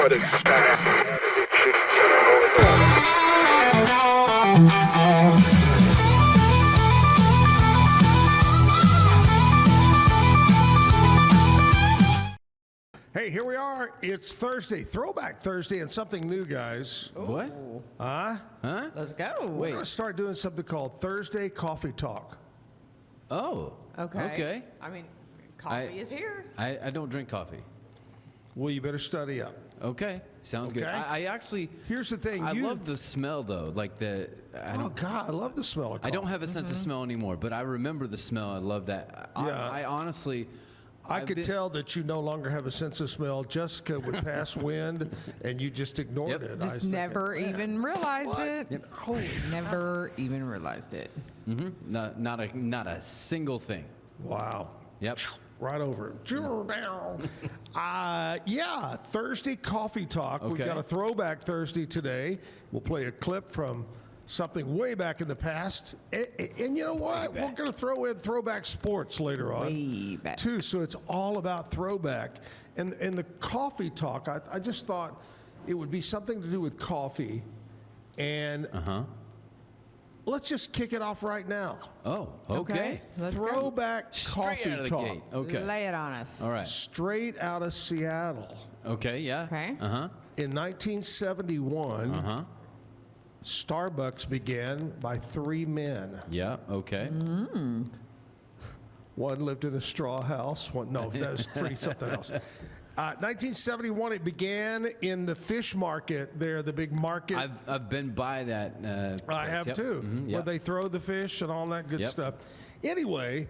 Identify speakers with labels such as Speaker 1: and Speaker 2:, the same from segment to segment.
Speaker 1: Gottes Spinach,
Speaker 2: Hey, here we are. It's Thursday, Throwback Thursday, and something new, guys.
Speaker 3: What?
Speaker 2: Huh?
Speaker 4: Let's go.
Speaker 2: We're
Speaker 3: Wait.
Speaker 2: going to start doing something called Thursday Coffee Talk.
Speaker 3: Oh. Okay.
Speaker 4: I mean, coffee is here.
Speaker 3: I don't drink coffee.
Speaker 2: Well, you better study up.
Speaker 3: Okay. Sounds good.
Speaker 2: Okay.
Speaker 3: I actually.
Speaker 2: Here's the thing.
Speaker 3: I love the smell though. Like the.
Speaker 2: Oh, God, I love the smell of coffee.
Speaker 3: I don't have a sense of smell anymore, but I remember the smell. I love that.
Speaker 2: Yeah.
Speaker 3: I honestly.
Speaker 2: I could tell that you no longer have a sense of smell. Jessica would pass wind, and you just ignored
Speaker 3: Yep.
Speaker 2: it.
Speaker 4: Just never even realized it.
Speaker 3: Yep.
Speaker 4: Never even realized it.
Speaker 3: Not a single thing.
Speaker 2: Wow.
Speaker 3: Yep.
Speaker 2: Right over it. Yeah, Thursday Coffee Talk. We've
Speaker 3: Okay.
Speaker 2: got a Throwback Thursday today. We'll play a clip from something way back in the past. And you know what? We're going to throw in throwback sports later on.
Speaker 4: Way back.
Speaker 2: Too, so it's all about throwback. And the Coffee Talk, I just thought it would be something to do with coffee. And let's just kick it off right now.
Speaker 3: Oh. Okay.
Speaker 4: Let's go.
Speaker 2: Throwback
Speaker 3: Straight
Speaker 2: Coffee
Speaker 3: out of the
Speaker 2: Talk.
Speaker 3: gate. Okay.
Speaker 4: Lay it on us.
Speaker 3: All right.
Speaker 2: Straight out of Seattle.
Speaker 3: Okay. Yeah.
Speaker 4: Okay.
Speaker 2: In 1971, Starbucks began by three men.
Speaker 3: Yeah. Okay.
Speaker 2: One lived in a straw house. That was three something else. 1971, it began in the fish market there, the big market.
Speaker 3: I've been by that.
Speaker 2: I have
Speaker 3: Yep.
Speaker 2: too, where
Speaker 3: Yep.
Speaker 2: they throw the fish and all that good
Speaker 3: Yep.
Speaker 2: stuff. Anyway,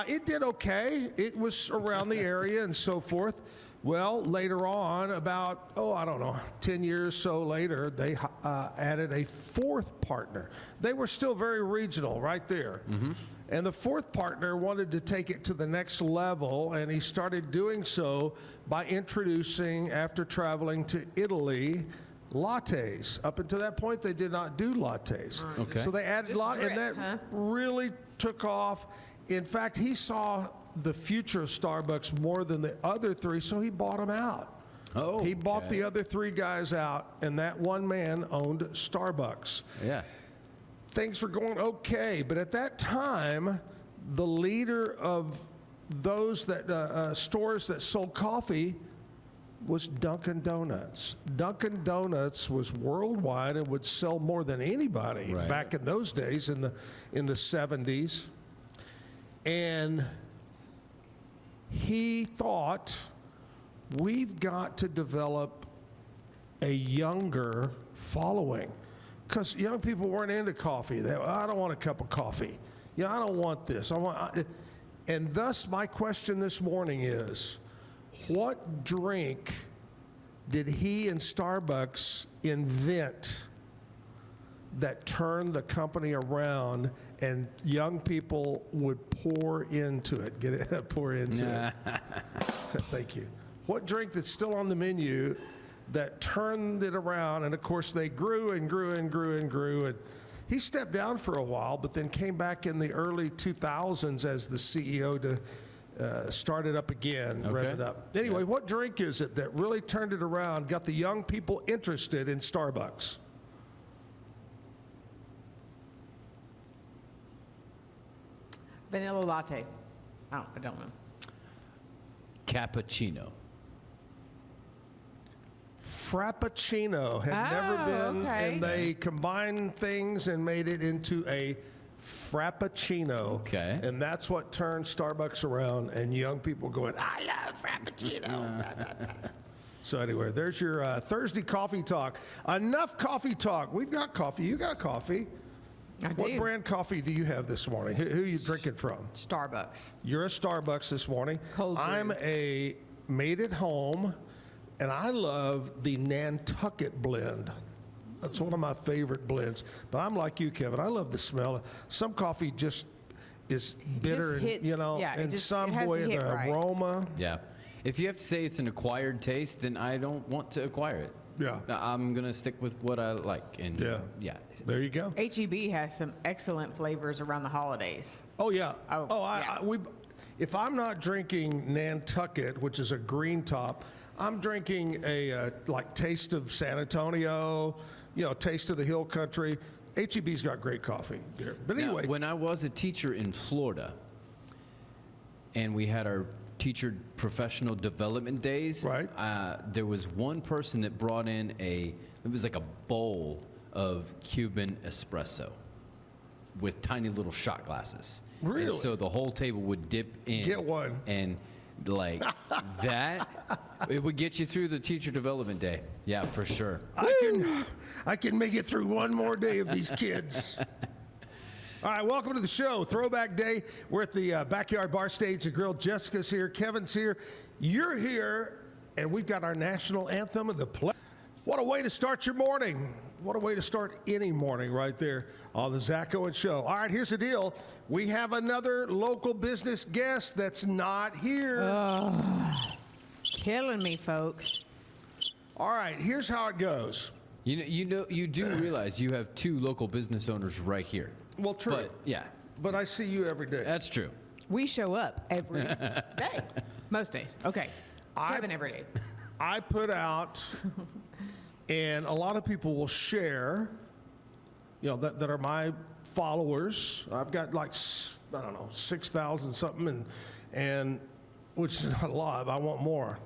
Speaker 2: it did okay. It was around the area and so forth. Well, later on, about, 10 years so later, they added a fourth partner. They were still very regional right there. And the fourth partner wanted to take it to the next level, and he started doing so by introducing, after traveling to Italy, lattes. Up until that point, they did not do lattes.
Speaker 3: Okay.
Speaker 2: So they added
Speaker 4: Just
Speaker 2: latte, and
Speaker 4: drip,
Speaker 2: that
Speaker 4: huh?
Speaker 2: really took off. In fact, he saw the future of Starbucks more than the other three, so he bought them out.
Speaker 3: Oh.
Speaker 2: He bought the other three guys out, and that one man owned Starbucks.
Speaker 3: Yeah.
Speaker 2: Things were going okay, but at that time, the leader of those that stores that sold coffee was Dunkin' Donuts. Dunkin' Donuts was worldwide and would sell more than anybody
Speaker 3: Right.
Speaker 2: back in those days in the 70s. And he thought, we've got to develop a younger following, because young people weren't into coffee. I don't want a cup of coffee. I don't want this. And thus my question this morning is, what drink did he and Starbucks invent that turned the company around and young people would pour into it? Get it? Pour into it. Thank you. What drink that's still on the menu that turned it around? And of course, they grew and grew and grew and grew. And he stepped down for a while, but then came back in the early 2000s as the CEO to start it up again, rev
Speaker 3: Okay.
Speaker 2: it up. Anyway, what drink is it that really turned it around, got the young people interested in Starbucks?
Speaker 4: Vanilla latte. I don't know.
Speaker 3: Cappuccino.
Speaker 2: Frappuccino had never been,
Speaker 4: okay.
Speaker 2: and they combined things and made it into a Frappuccino.
Speaker 3: Okay.
Speaker 2: And that's what turned Starbucks around, and young people going, I love Frappuccino. So anyway, there's your Thursday coffee talk. Enough coffee talk. We've got coffee. You got coffee.
Speaker 4: I
Speaker 2: What
Speaker 4: do.
Speaker 2: brand coffee do you have this morning? Who are you drinking from?
Speaker 4: Starbucks.
Speaker 2: You're a Starbucks this morning.
Speaker 4: Cold brew.
Speaker 2: I'm a made at home, and I love the Nantucket blend. That's one of my favorite blends. But I'm like you, Kevin. I love the smell. Some coffee just is bitter,
Speaker 4: just hits- yeah, it
Speaker 2: and
Speaker 4: just-
Speaker 2: some
Speaker 4: it has to
Speaker 2: boy,
Speaker 4: hit
Speaker 2: the
Speaker 4: right.
Speaker 2: aroma.
Speaker 3: Yeah. If you have to say it's an acquired taste, then I don't want to acquire it.
Speaker 2: Yeah.
Speaker 3: I'm gonna stick with what I like. And
Speaker 2: Yeah. There you go.
Speaker 4: HEB has some excellent flavors around the holidays.
Speaker 2: Oh yeah.
Speaker 4: Oh, yeah.
Speaker 2: if I'm not drinking Nantucket, which is a green top, I'm drinking a like Taste of San Antonio, Taste of the Hill Country. HEB's got great coffee there. But anyway.
Speaker 3: Now, when I was a teacher in Florida, and we had our teacher professional development days,
Speaker 2: right.
Speaker 3: There was one person that brought in it was like a bowl of Cuban espresso with tiny little shot glasses.
Speaker 2: Really?
Speaker 3: And so the whole table would dip in.
Speaker 2: Get one.
Speaker 3: And like that, it would get you through the teacher development day. Yeah, for sure.
Speaker 2: I can make it through one more day of these kids. All right, welcome to the show. Throwback Day. We're at the Backyard Bar Stage and Grill. Jessica's here. Kevin's here. You're here. And we've got our national anthem of the play. What a way to start your morning. What a way to start any morning right there on the Zack Owen Show. All right, here's the deal. We have another local business guest that's not here.
Speaker 4: Killing me, folks.
Speaker 2: All right, here's how it goes.
Speaker 3: You do realize you have two local business owners right here.
Speaker 2: Well, true.
Speaker 3: But yeah,
Speaker 2: But I see you every day.
Speaker 3: that's true.
Speaker 4: We show up every day. Most days. Okay. Kevin every day.
Speaker 2: I put out, and a lot of people will share, that are my followers. I've got like, 6,000 something, and which is not a lot. I want more.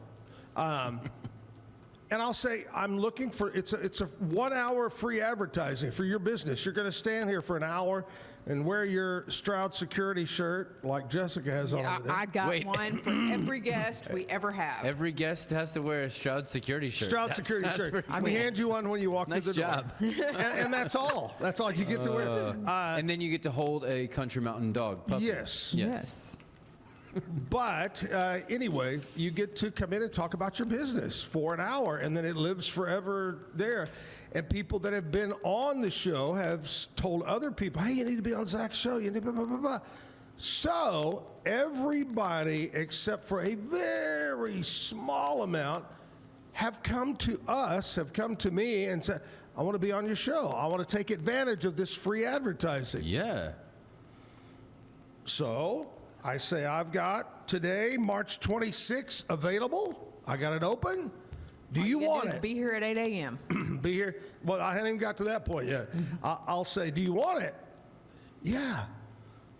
Speaker 2: And I'll say, I'm looking for, it's a 1 hour free advertising for your business. You're going to stand here for an hour and wear your Stroud security shirt like Jessica has on over there.
Speaker 4: I got one for every guest we ever have.
Speaker 3: Every guest has to wear a Stroud security shirt.
Speaker 2: Stroud security shirt. We hand you one when you walk
Speaker 3: Nice
Speaker 2: through the
Speaker 3: job.
Speaker 2: door. and that's all. That's all you get to wear.
Speaker 3: And then you get to hold a Country Mountain Dog puppy.
Speaker 2: Yes. But anyway, you get to come in and talk about your business for an hour, and then it lives forever there. And people that have been on the show have told other people, hey, you need to be on Zach's show. You need blah, blah, blah, blah. So everybody, except for a very small amount, have come to me and said, I want to be on your show. I want to take advantage of this free advertising.
Speaker 3: Yeah.
Speaker 2: So I say, I've got today, March 26th, available. I got it open. Do you want it?
Speaker 4: Be here at 8 a.m.
Speaker 2: Be here. Well, I haven't even got to that point yet. I'll say, do you want it? Yeah.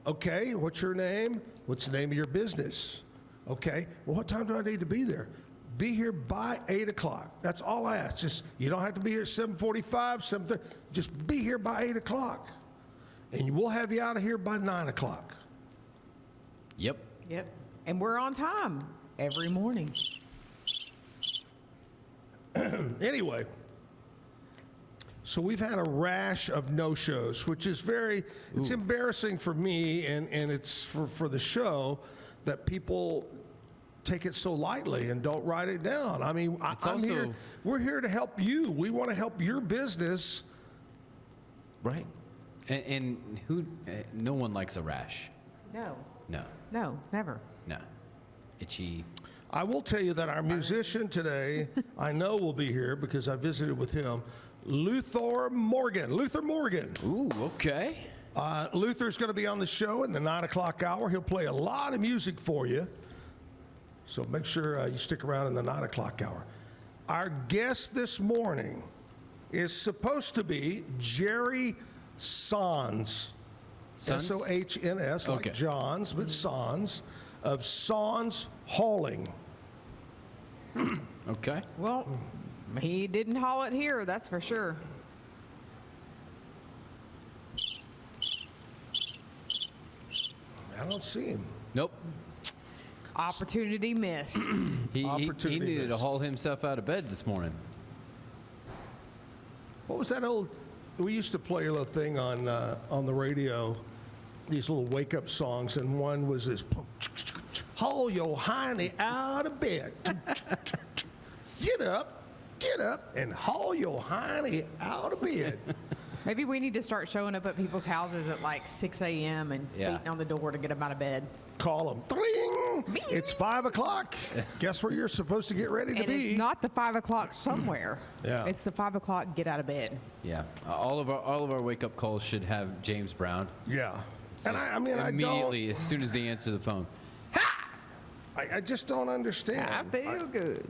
Speaker 2: Okay. What's your name? What's the name of your business? Okay. Well, what time do I need to be there? Be here by 8 o'clock. That's all I ask. Just, you don't have to be here at 7:45, 7:30. Just be here by 8 o'clock. And we'll have you out of here by 9 o'clock.
Speaker 3: Yep.
Speaker 4: Yep. And we're on time every morning.
Speaker 2: Anyway, so we've had a rash of no-shows, which is it's embarrassing for me, and it's for the show that people take it so lightly and don't write it down. I mean, we're here to help you. We want to help your business.
Speaker 3: Right. And no one likes a rash.
Speaker 4: No.
Speaker 3: No.
Speaker 4: No, never.
Speaker 3: No. Itchy.
Speaker 2: I will tell you that our musician today, I know will be here because I visited with him, Luthor Morgan.
Speaker 3: Ooh, okay.
Speaker 2: Luther's going to be on the show in the 9 o'clock hour. He'll play a lot of music for you. So make sure you stick around in the 9 o'clock hour. Our guest this morning is supposed to be Jerry Sons. S-O-H-N-S, like
Speaker 3: Okay.
Speaker 2: John's, but Sons, of Sons Hauling.
Speaker 3: Okay.
Speaker 4: Well, he didn't haul it here, that's for sure.
Speaker 2: I don't see him.
Speaker 3: Nope.
Speaker 4: Opportunity missed.
Speaker 3: He
Speaker 2: Opportunity
Speaker 3: needed to
Speaker 2: missed.
Speaker 3: haul himself out of bed this morning.
Speaker 2: What was that old? We used to play a little thing on the radio, these little wake-up songs, and one was this, haul your hiney out of bed. Get up, and haul your hiney out of bed.
Speaker 4: Maybe we need to start showing up at people's houses at like 6 a.m. and
Speaker 3: Yeah.
Speaker 4: beating on the door to get them out of bed.
Speaker 2: Call them. Ding! It's 5 o'clock. Guess where you're supposed to get ready to
Speaker 4: And
Speaker 2: be.
Speaker 4: it's not the 5 o'clock somewhere.
Speaker 2: Yeah.
Speaker 4: It's the 5 o'clock get out of bed.
Speaker 3: Yeah. All of our wake up calls should have James Brown.
Speaker 2: Yeah. And
Speaker 3: Just
Speaker 2: I mean, I don't.
Speaker 3: immediately as soon as they answer the phone. Help!
Speaker 2: I just don't understand.
Speaker 4: I feel good.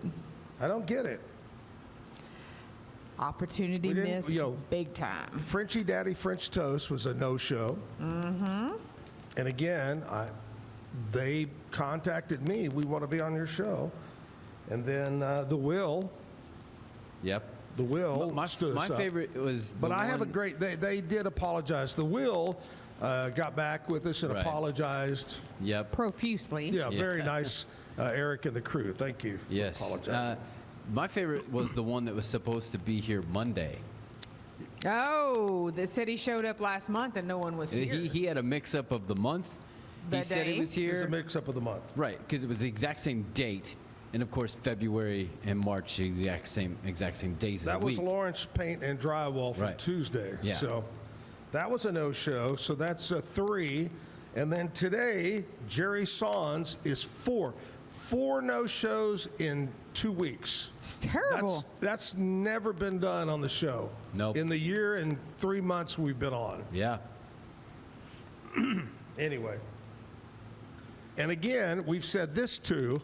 Speaker 2: I don't get it.
Speaker 4: Opportunity
Speaker 2: We didn't-
Speaker 4: missed
Speaker 2: you know,
Speaker 4: big time.
Speaker 2: Frenchy Daddy French Toast was a no-show. Mm-hmm. And again, they contacted me. We want to be on your show. And then the Will
Speaker 3: Yep. My
Speaker 2: stood us up.
Speaker 3: favorite was.
Speaker 2: But I have a great. They did apologize. The Will got back with us and
Speaker 3: Right.
Speaker 2: apologized.
Speaker 3: Yep.
Speaker 4: Profusely.
Speaker 2: Yeah, very nice, Eric and the crew. Thank you. For
Speaker 3: Yes.
Speaker 2: apologizing.
Speaker 3: My favorite was the one that was supposed to be here Monday.
Speaker 4: Oh, the city showed up last month and no one was here.
Speaker 3: He had a mix-up of the month. He
Speaker 4: The
Speaker 3: said
Speaker 4: day?
Speaker 3: he was
Speaker 2: It's
Speaker 3: here.
Speaker 2: a mix-up of the month.
Speaker 3: Right, because it was the exact same date, and of course February and March the exact same days
Speaker 2: That
Speaker 3: of the
Speaker 2: was
Speaker 3: week.
Speaker 2: Lawrence Paint and Drywall from
Speaker 3: Right.
Speaker 2: Tuesday.
Speaker 3: Yeah.
Speaker 2: So that was a no-show. So that's 3. And then today, Jerry Sans is 4. 4 no-shows in 2 weeks.
Speaker 4: It's terrible.
Speaker 2: That's never been done on the show.
Speaker 3: Nope.
Speaker 2: In the year and 3 months we've been on.
Speaker 3: Yeah.
Speaker 2: Anyway. And again, we've said this too.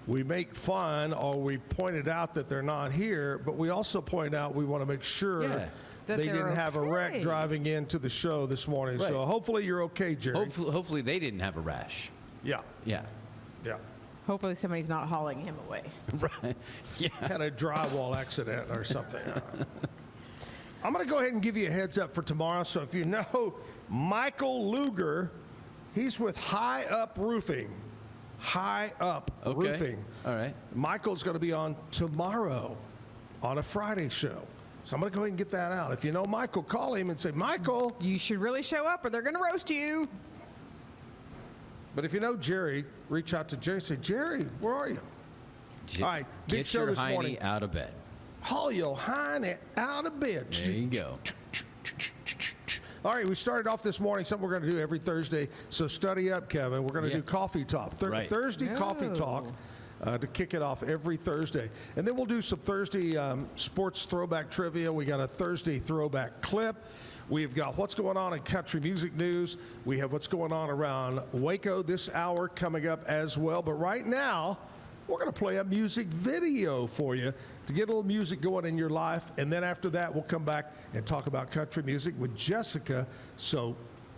Speaker 2: We make fun or we pointed out that they're not here, but we also point out we want to make sure
Speaker 3: Yeah.
Speaker 4: That
Speaker 2: they
Speaker 4: they're
Speaker 2: didn't have a wreck
Speaker 4: okay.
Speaker 2: driving into the show this morning.
Speaker 3: Right.
Speaker 2: So hopefully you're okay, Jerry.
Speaker 3: Hopefully they didn't have a rash.
Speaker 2: Yeah,
Speaker 3: Yeah.
Speaker 2: yeah.
Speaker 4: Hopefully somebody's not hauling him away.
Speaker 3: Right. Yeah.
Speaker 2: Had a drywall accident or something. I'm going to go ahead and give you a heads up for tomorrow. So if you know Michael Luger, he's with High Up Roofing. High Up
Speaker 3: Okay.
Speaker 2: Roofing.
Speaker 3: All right.
Speaker 2: Michael's going to be on tomorrow on a Friday show. So I'm going to go ahead and get that out. If you know Michael, call him and say, Michael.
Speaker 4: You should really show up or they're going to roast you.
Speaker 2: But if you know Jerry, reach out to Jerry and say, Jerry, where are you? All right, big
Speaker 3: Get
Speaker 2: show
Speaker 3: your
Speaker 2: this
Speaker 3: hiney
Speaker 2: morning.
Speaker 3: out of bed.
Speaker 2: Haul your hiney out of bed.
Speaker 3: There you go.
Speaker 2: All right, we started off this morning, something we're going to do every Thursday. So study up, Kevin. We're going to
Speaker 3: Yeah.
Speaker 2: do Coffee Talk.
Speaker 3: Right.
Speaker 2: Thursday Coffee
Speaker 4: No.
Speaker 2: Talk to kick it off every Thursday. And then we'll do some Thursday sports throwback trivia. We got a Thursday throwback clip. We've got what's going on in country music news. We have what's going on around Waco this hour coming up as well. But right now, we're going to play a music video for you to get a little music going in your life. And then after that, we'll come back and talk about country music with Jessica. So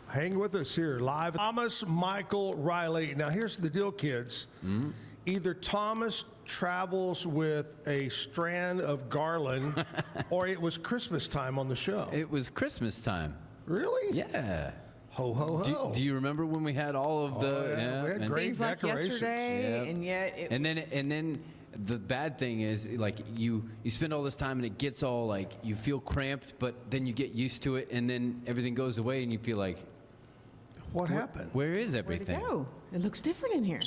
Speaker 2: hang with us here live. Thomas Michael Riley. Now, here's the deal, kids. Either Thomas travels with a strand of garland or it was Christmas time on the show.
Speaker 3: It was Christmas time.
Speaker 2: Really?
Speaker 3: Yeah.
Speaker 2: Ho, ho, ho.
Speaker 3: Do you remember when we had all of the?
Speaker 2: Oh, yeah. We had
Speaker 3: and-
Speaker 2: great
Speaker 4: Seems like
Speaker 2: decorations.
Speaker 4: yesterday,
Speaker 3: Yeah.
Speaker 4: and yet it
Speaker 3: And then the bad thing is like you spend all this time and it gets all like you feel cramped, but then you get used to it and then everything goes away and you feel like
Speaker 2: What happened?
Speaker 3: where is
Speaker 4: where'd it
Speaker 3: everything?
Speaker 4: go? It looks different in here.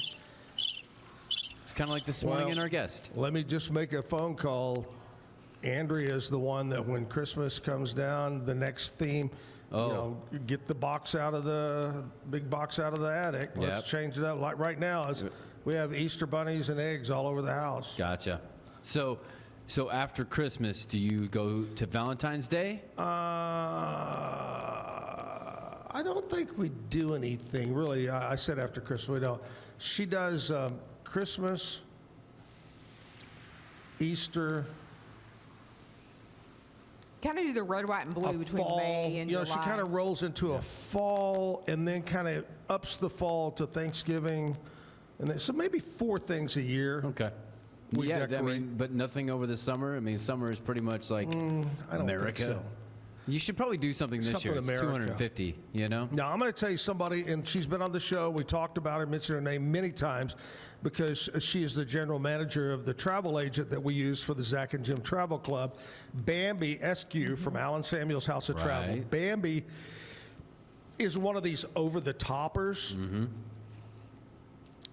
Speaker 3: It's kind of like this morning
Speaker 2: Well,
Speaker 3: in our guest.
Speaker 2: Let me just make a phone call. Andrea's the one that when Christmas comes down, the next theme, get the box out of the big box out of the attic. Let's
Speaker 3: Yep.
Speaker 2: change it up. Like right now, we have Easter bunnies and eggs all over the house.
Speaker 3: Gotcha. So after Christmas, do you go to Valentine's Day?
Speaker 2: I don't think we do anything really. I said after Christmas, we don't. She does Christmas, Easter,
Speaker 4: Kind of do the red, white, and blue
Speaker 2: a
Speaker 4: between
Speaker 2: fall.
Speaker 4: May and July.
Speaker 2: She kind of rolls into a fall and then kind of ups the fall to Thanksgiving, and then, so maybe 4 things a year.
Speaker 3: Okay.
Speaker 2: We
Speaker 3: yeah, I
Speaker 2: decorate.
Speaker 3: mean, but nothing over the summer. I mean, summer is pretty much like
Speaker 2: I don't
Speaker 3: America.
Speaker 2: think so.
Speaker 3: You should probably do something this
Speaker 2: Something
Speaker 3: year. It's
Speaker 2: America.
Speaker 3: 250. You know.
Speaker 2: Now, I'm going to tell you somebody, and she's been on the show. We talked about her, mentioned her name many times because she is the general manager of the travel agent that we use for the Zach and Jim Travel Club, Bambi SQ from Alan Samuel's House of Travel.
Speaker 3: Right.
Speaker 2: Bambi is one of these over-the-toppers.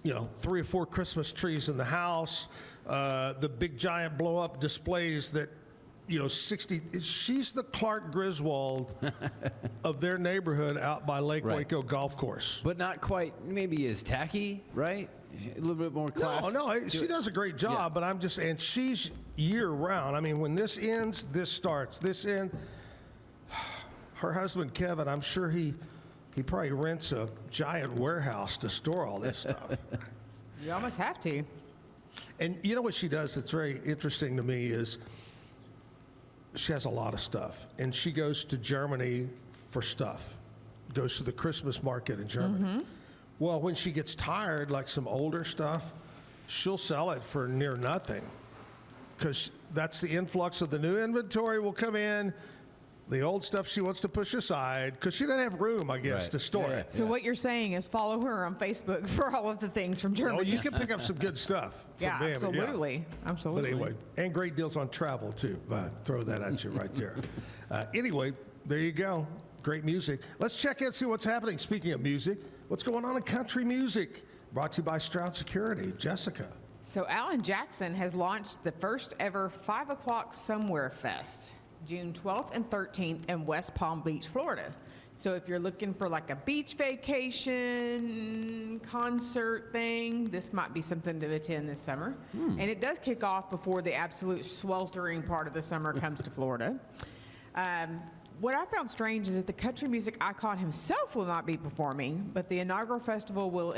Speaker 2: You know, 3 or 4 Christmas trees in the house, the big giant blow-up displays that, 60. She's the Clark Griswold of their neighborhood out by Lake
Speaker 3: Right.
Speaker 2: Waco Golf Course.
Speaker 3: But not quite. Maybe as tacky, right? A little bit more class.
Speaker 2: No, she does a great job,
Speaker 3: Yeah.
Speaker 2: but I'm just, and she's year round. I mean, when this ends, this starts. This ends. Her husband, Kevin, I'm sure he probably rents a giant warehouse to store all this stuff.
Speaker 4: You almost have to.
Speaker 2: And you know what she does that's very interesting to me is she has a lot of stuff. And she goes to Germany for stuff, goes to the Christmas market in Germany. Well, when she gets tired, like some older stuff, she'll sell it for near nothing because that's the influx of the new inventory will come in. The old stuff she wants to push aside because she doesn't have room, I guess,
Speaker 3: Right.
Speaker 2: to store
Speaker 3: Yeah,
Speaker 2: it.
Speaker 4: So what you're saying is follow her on Facebook for all of the things from
Speaker 2: Oh,
Speaker 4: Germany.
Speaker 2: you can pick up some good stuff from
Speaker 4: Yeah,
Speaker 2: them.
Speaker 4: absolutely.
Speaker 2: But
Speaker 4: Absolutely.
Speaker 2: anyway, and great deals on travel too. Throw that at you right there. Anyway, there you go. Great music. Let's check in and see what's happening. Speaking of music, what's going on in country music? Brought to you by Stroud Security. Jessica.
Speaker 4: So Alan Jackson has launched the first ever 5 o'clock Somewhere Fest, June 12th and 13th in West Palm Beach, Florida. So if you're looking for like a beach vacation concert thing, this might be something to attend this summer. And it does kick off before the absolute sweltering part of the summer comes to Florida. What I found strange is that the country music icon himself will not be performing, but the inaugural festival will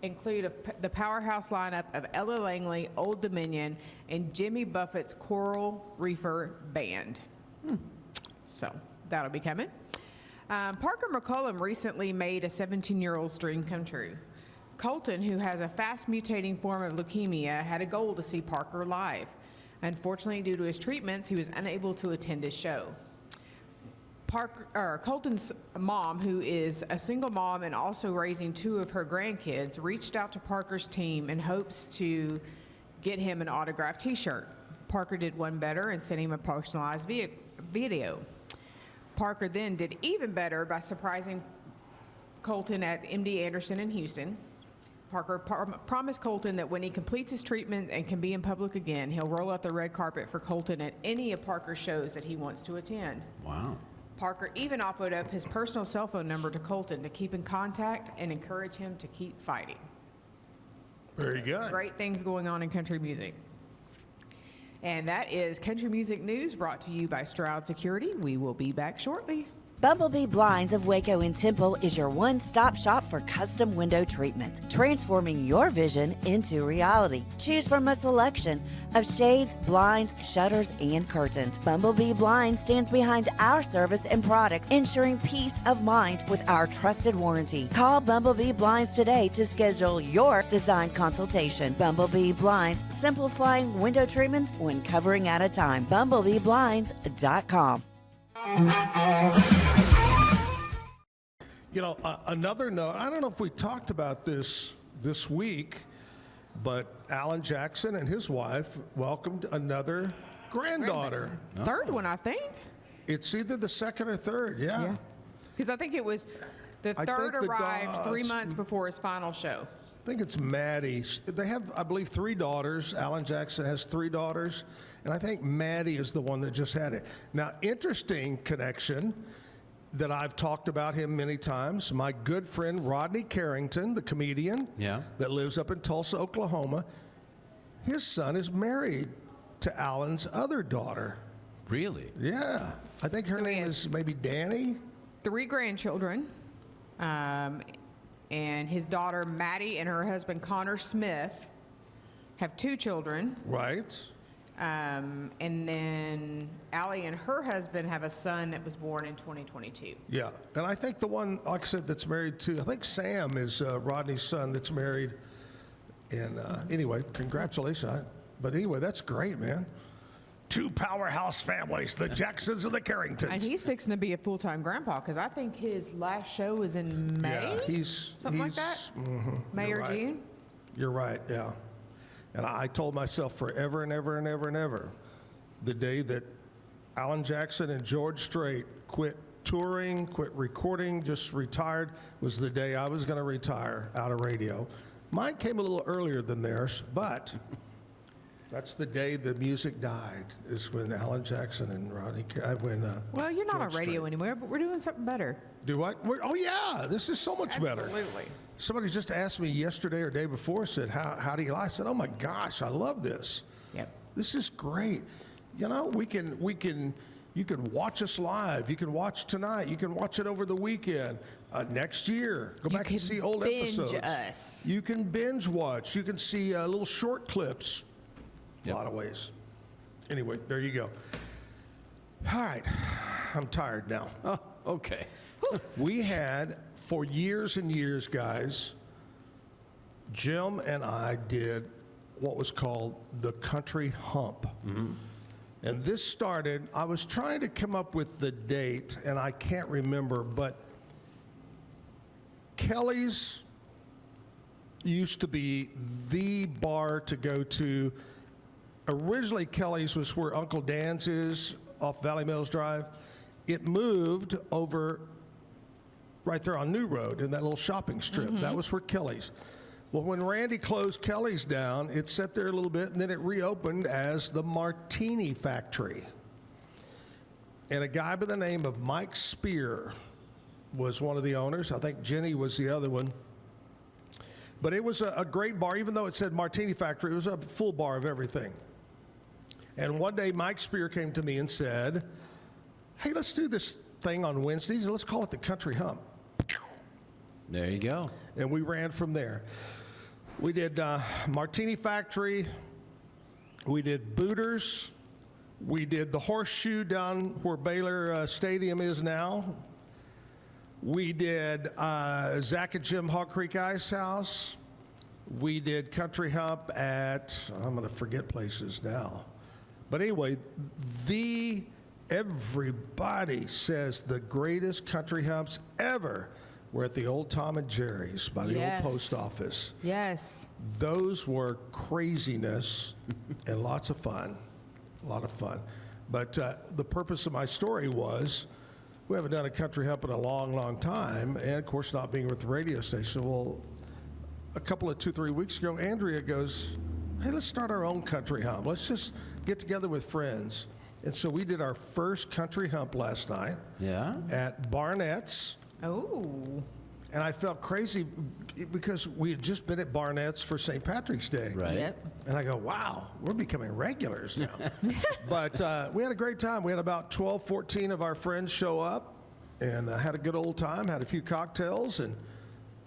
Speaker 4: include the powerhouse lineup of Ella Langley, Old Dominion, and Jimmy Buffett's Coral Reefer Band. So that'll be coming. Parker McCollum recently made a 17-year-old's dream come true. Colton, who has a fast mutating form of leukemia, had a goal to see Parker live. Unfortunately, due to his treatments, he was unable to attend his show. Colton's mom, who is a single mom and also raising 2 of her grandkids, reached out to Parker's team in hopes to get him an autographed T-shirt. Parker did one better and sent him a personalized video. Parker then did even better by surprising Colton at MD Anderson in Houston. Parker promised Colton that when he completes his treatment and can be in public again, he'll roll out the red carpet for Colton at any of Parker's shows that he wants to attend.
Speaker 3: Wow.
Speaker 4: Parker even offered up his personal cell phone number to Colton to keep in contact and encourage him to keep fighting.
Speaker 2: Very good.
Speaker 4: Great things going on in country music. And that is Country Music News brought to you by Stroud Security. We will be back shortly.
Speaker 1: Bumblebee Blinds of Waco and Temple is your one-stop shop for custom window treatment, transforming your vision into reality. Choose from a selection of shades, blinds, shutters, and curtains. Bumblebee Blinds stands behind our service and products, ensuring peace of mind with our trusted warranty. Call Bumblebee Blinds today to schedule your design consultation. Bumblebee Blinds, simplifying window treatments one covering at a time. BumblebeeBlinds.com.
Speaker 2: You know, another note, I don't know if we talked about this week, but Alan Jackson and his wife welcomed another granddaughter.
Speaker 4: Third one, I think.
Speaker 2: It's either the second or third, yeah.
Speaker 4: Because I think it was the
Speaker 2: I
Speaker 4: third
Speaker 2: think the
Speaker 4: arrived 3
Speaker 2: dogs-
Speaker 4: months before his final show.
Speaker 2: I think it's Maddie. They have, I believe, 3 daughters. Alan Jackson has 3 daughters, and I think Maddie is the one that just had it. Now, interesting connection that I've talked about him many times. My good friend Rodney Carrington, the comedian that lives up in Tulsa, Oklahoma, his son is married to Alan's other daughter.
Speaker 3: Really?
Speaker 2: Yeah. I think her
Speaker 4: So he
Speaker 2: name
Speaker 4: has-
Speaker 2: is maybe Danny.
Speaker 4: 3 grandchildren. And his daughter Maddie and her husband Connor Smith have 2 children.
Speaker 2: Right.
Speaker 4: And then Allie and her husband have a son that was born in 2022.
Speaker 2: Yeah, and I think the one, like I said, that's married to, I think Sam is Rodney's son that's married. And anyway, congratulations. But anyway, that's great, man. 2 powerhouse families, the Jacksons and the Carringtons.
Speaker 4: And he's fixing to be a full-time grandpa because I think his last show is in May.
Speaker 2: Yeah, he's
Speaker 4: something like that. May
Speaker 2: You're
Speaker 4: or
Speaker 2: right.
Speaker 4: June.
Speaker 2: You're right, yeah. And I told myself forever and ever and ever and ever, the day that Alan Jackson and George Strait quit touring, quit recording, just retired, was the day I was going to retire out of radio. Mine came a little earlier than theirs, but that's the day the music died, is when Alan Jackson and Rodney,
Speaker 4: Well, you're not
Speaker 2: George
Speaker 4: on radio
Speaker 2: Strait.
Speaker 4: anymore, but we're doing something better.
Speaker 2: Do what? Oh, yeah, this is so much better.
Speaker 4: Absolutely.
Speaker 2: Somebody just asked me yesterday or day before, said, how do you like it? I said, oh my gosh, I love this.
Speaker 4: Yep.
Speaker 2: This is great. You know, you can watch us live. You can watch tonight. You can watch it over the weekend. next year. Go back
Speaker 4: can
Speaker 2: and see old
Speaker 4: binge
Speaker 2: episodes.
Speaker 4: us.
Speaker 2: You can binge watch. You can see little short clips. A lot of ways. Anyway, there you go. All right. I'm tired now.
Speaker 3: Oh, okay.
Speaker 2: We had, for years and years, guys, Jim and I did what was called the country hump. And this started, I was trying to come up with the date, and I can't remember, but Kelly's used to be the bar to go to. Originally, Kelly's was where Uncle Dan's is off Valley Mills Drive. It moved over right there on New Road in that little shopping strip. That was where Kelly's. Well, when Randy closed Kelly's down, it sat there a little bit, and then it reopened as the Martini Factory. And a guy by the name of Mike Spear was one of the owners. I think Jenny was the other one. But it was a great bar. Even though it said Martini Factory, it was a full bar of everything. And one day, Mike Spear came to me and said, hey, let's do this thing on Wednesdays. Let's call it the Country Hump.
Speaker 3: There you go.
Speaker 2: And we ran from there. We did Martini Factory. We did Booters. We did the Horseshoe down where Baylor Stadium is now. We did Zack and Jim Hog Creek Ice House. We did Country Hump at, I'm going to forget places now. But anyway, everybody says the greatest country humps ever were at the old Tom and Jerry's by the old post office.
Speaker 4: Yes.
Speaker 2: Those were craziness and lots of fun. A lot of fun. But the purpose of my story was, we haven't done a country hump in a long, long time, and of course not being with the radio station. Well, a couple of 2-3 weeks ago, Andrea goes, hey, let's start our own country hump. Let's just get together with friends. And so we did our first country hump last night at Barnett's.
Speaker 4: Oh.
Speaker 2: And I felt crazy because we had just been at Barnett's for St. Patrick's Day.
Speaker 3: Right.
Speaker 4: Yep.
Speaker 2: And I go, wow, we're becoming regulars now. But we had a great time. We had about 12, 14 of our friends show up and had a good old time, had a few cocktails, and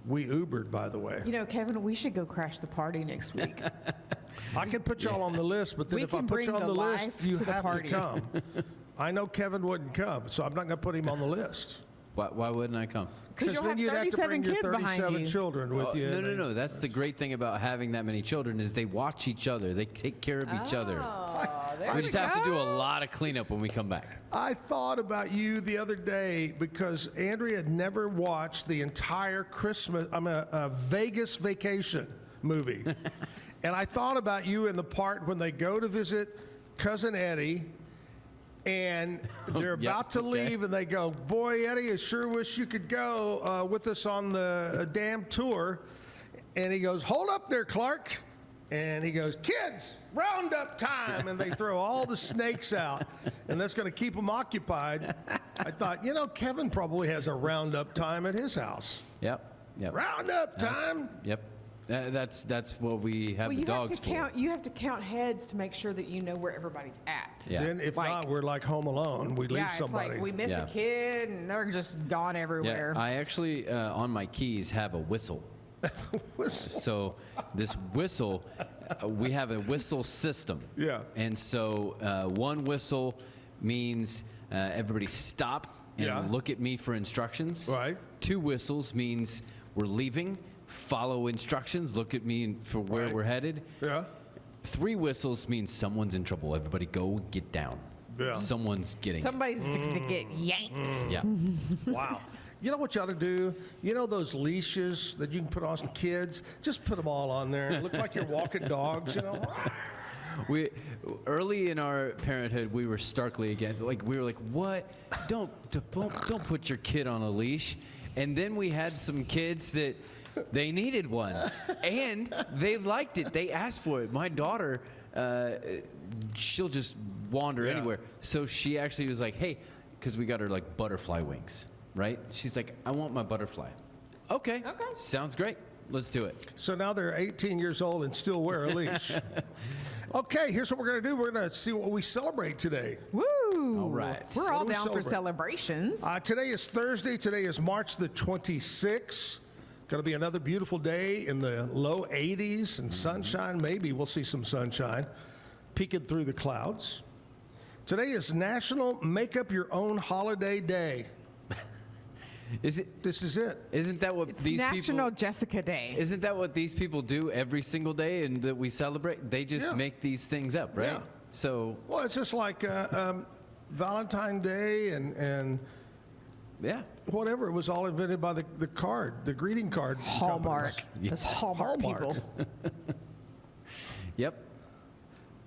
Speaker 2: we Ubered, by the way.
Speaker 4: You know, Kevin, we should go crash the party next week.
Speaker 2: I can put y'all on the list, but then
Speaker 4: We
Speaker 2: if I
Speaker 4: can
Speaker 2: put you
Speaker 4: bring
Speaker 2: on the
Speaker 4: the
Speaker 2: list,
Speaker 4: life
Speaker 2: you
Speaker 4: to the
Speaker 2: have to
Speaker 4: party.
Speaker 2: come. I know Kevin wouldn't come, so I'm not going to put him on the list.
Speaker 3: Why wouldn't I come?
Speaker 4: Because you'll
Speaker 2: then
Speaker 4: have
Speaker 2: you'd have to
Speaker 4: 37
Speaker 2: bring your
Speaker 4: kids behind
Speaker 2: 37
Speaker 4: you.
Speaker 2: children with you.
Speaker 3: No. That's the great thing about having that many children is they watch each other. They take care of each other. We just have to do a lot of cleanup when we come back.
Speaker 2: I thought about you the other day because Andrea had never watched the entire Vegas Vacation movie. And I thought about you in the part when they go to visit Cousin Eddie and they're about to leave and they go, boy, Eddie, I sure wish you could go with us on the damn tour. And he goes, hold up there, Clark. And he goes, kids, roundup time. And they throw all the snakes out. And that's going to keep them occupied. I thought, Kevin probably has a roundup time at his house.
Speaker 3: Yep.
Speaker 2: Roundup time.
Speaker 3: Yep. That's what we have
Speaker 4: Well,
Speaker 3: the dogs for.
Speaker 4: You have to count heads to make sure that you know where everybody's at.
Speaker 3: Yeah.
Speaker 2: Then if
Speaker 4: Like-
Speaker 2: not, we're like Home Alone. We leave
Speaker 4: Yeah, it's
Speaker 2: somebody.
Speaker 4: like we miss
Speaker 3: Yeah.
Speaker 4: a kid and they're just gone everywhere.
Speaker 3: Yeah, I actually on my keys have a whistle. So this whistle, we have a whistle system.
Speaker 2: Yeah.
Speaker 3: And so one whistle means everybody stop and
Speaker 2: Yeah.
Speaker 3: look at me for instructions.
Speaker 2: Right.
Speaker 3: 2 whistles means we're leaving, follow instructions, look at me for where
Speaker 2: Right.
Speaker 3: we're headed.
Speaker 2: Yeah.
Speaker 3: 3 whistles means someone's in trouble. Everybody go get down.
Speaker 2: Yeah.
Speaker 3: Someone's getting.
Speaker 4: Somebody's fixing to get yanked.
Speaker 3: Yeah.
Speaker 2: Wow. You know what you ought to do? You know those leashes that you can put on some kids? Just put them all on there. It looks like you're walking dogs,
Speaker 3: We early in our parenthood, we were starkly against. We were like, "What? Don't put your kid on a leash." And then we had some kids that they needed one, and they liked it. They asked for it. My daughter, she'll just wander
Speaker 2: Yeah.
Speaker 3: anywhere. So she actually was like, "Hey," because we got her like butterfly wings, right? She's like, "I want my butterfly." Okay. Sounds great. Let's do it.
Speaker 2: So now they're 18 years old and still wear a leash. Okay, here's what we're going to do. We're going to see what we celebrate today.
Speaker 4: Woo!
Speaker 3: All right.
Speaker 4: We're all
Speaker 2: do we
Speaker 4: down for
Speaker 2: celebrate?
Speaker 4: celebrations.
Speaker 2: Today is Thursday. Today is March the 26th. Going to be another beautiful day in the low 80s and sunshine. Maybe we'll see some sunshine peeking through the clouds. Today is National Make Up Your Own Holiday Day.
Speaker 3: Is it?
Speaker 2: This is it.
Speaker 3: Isn't that what
Speaker 4: It's
Speaker 3: these
Speaker 4: National
Speaker 3: people?
Speaker 4: Jessica Day.
Speaker 3: Isn't that what these people do every single day and that we celebrate? They just
Speaker 2: Yeah.
Speaker 3: make these things up, right?
Speaker 2: Yeah.
Speaker 3: So
Speaker 2: Well, it's just like Valentine's Day and
Speaker 3: yeah.
Speaker 2: whatever. It was all invented by the greeting card.
Speaker 4: Hallmark.
Speaker 2: companies.
Speaker 4: Those Hallmark,
Speaker 2: Hallmark.
Speaker 4: people.
Speaker 3: Yep.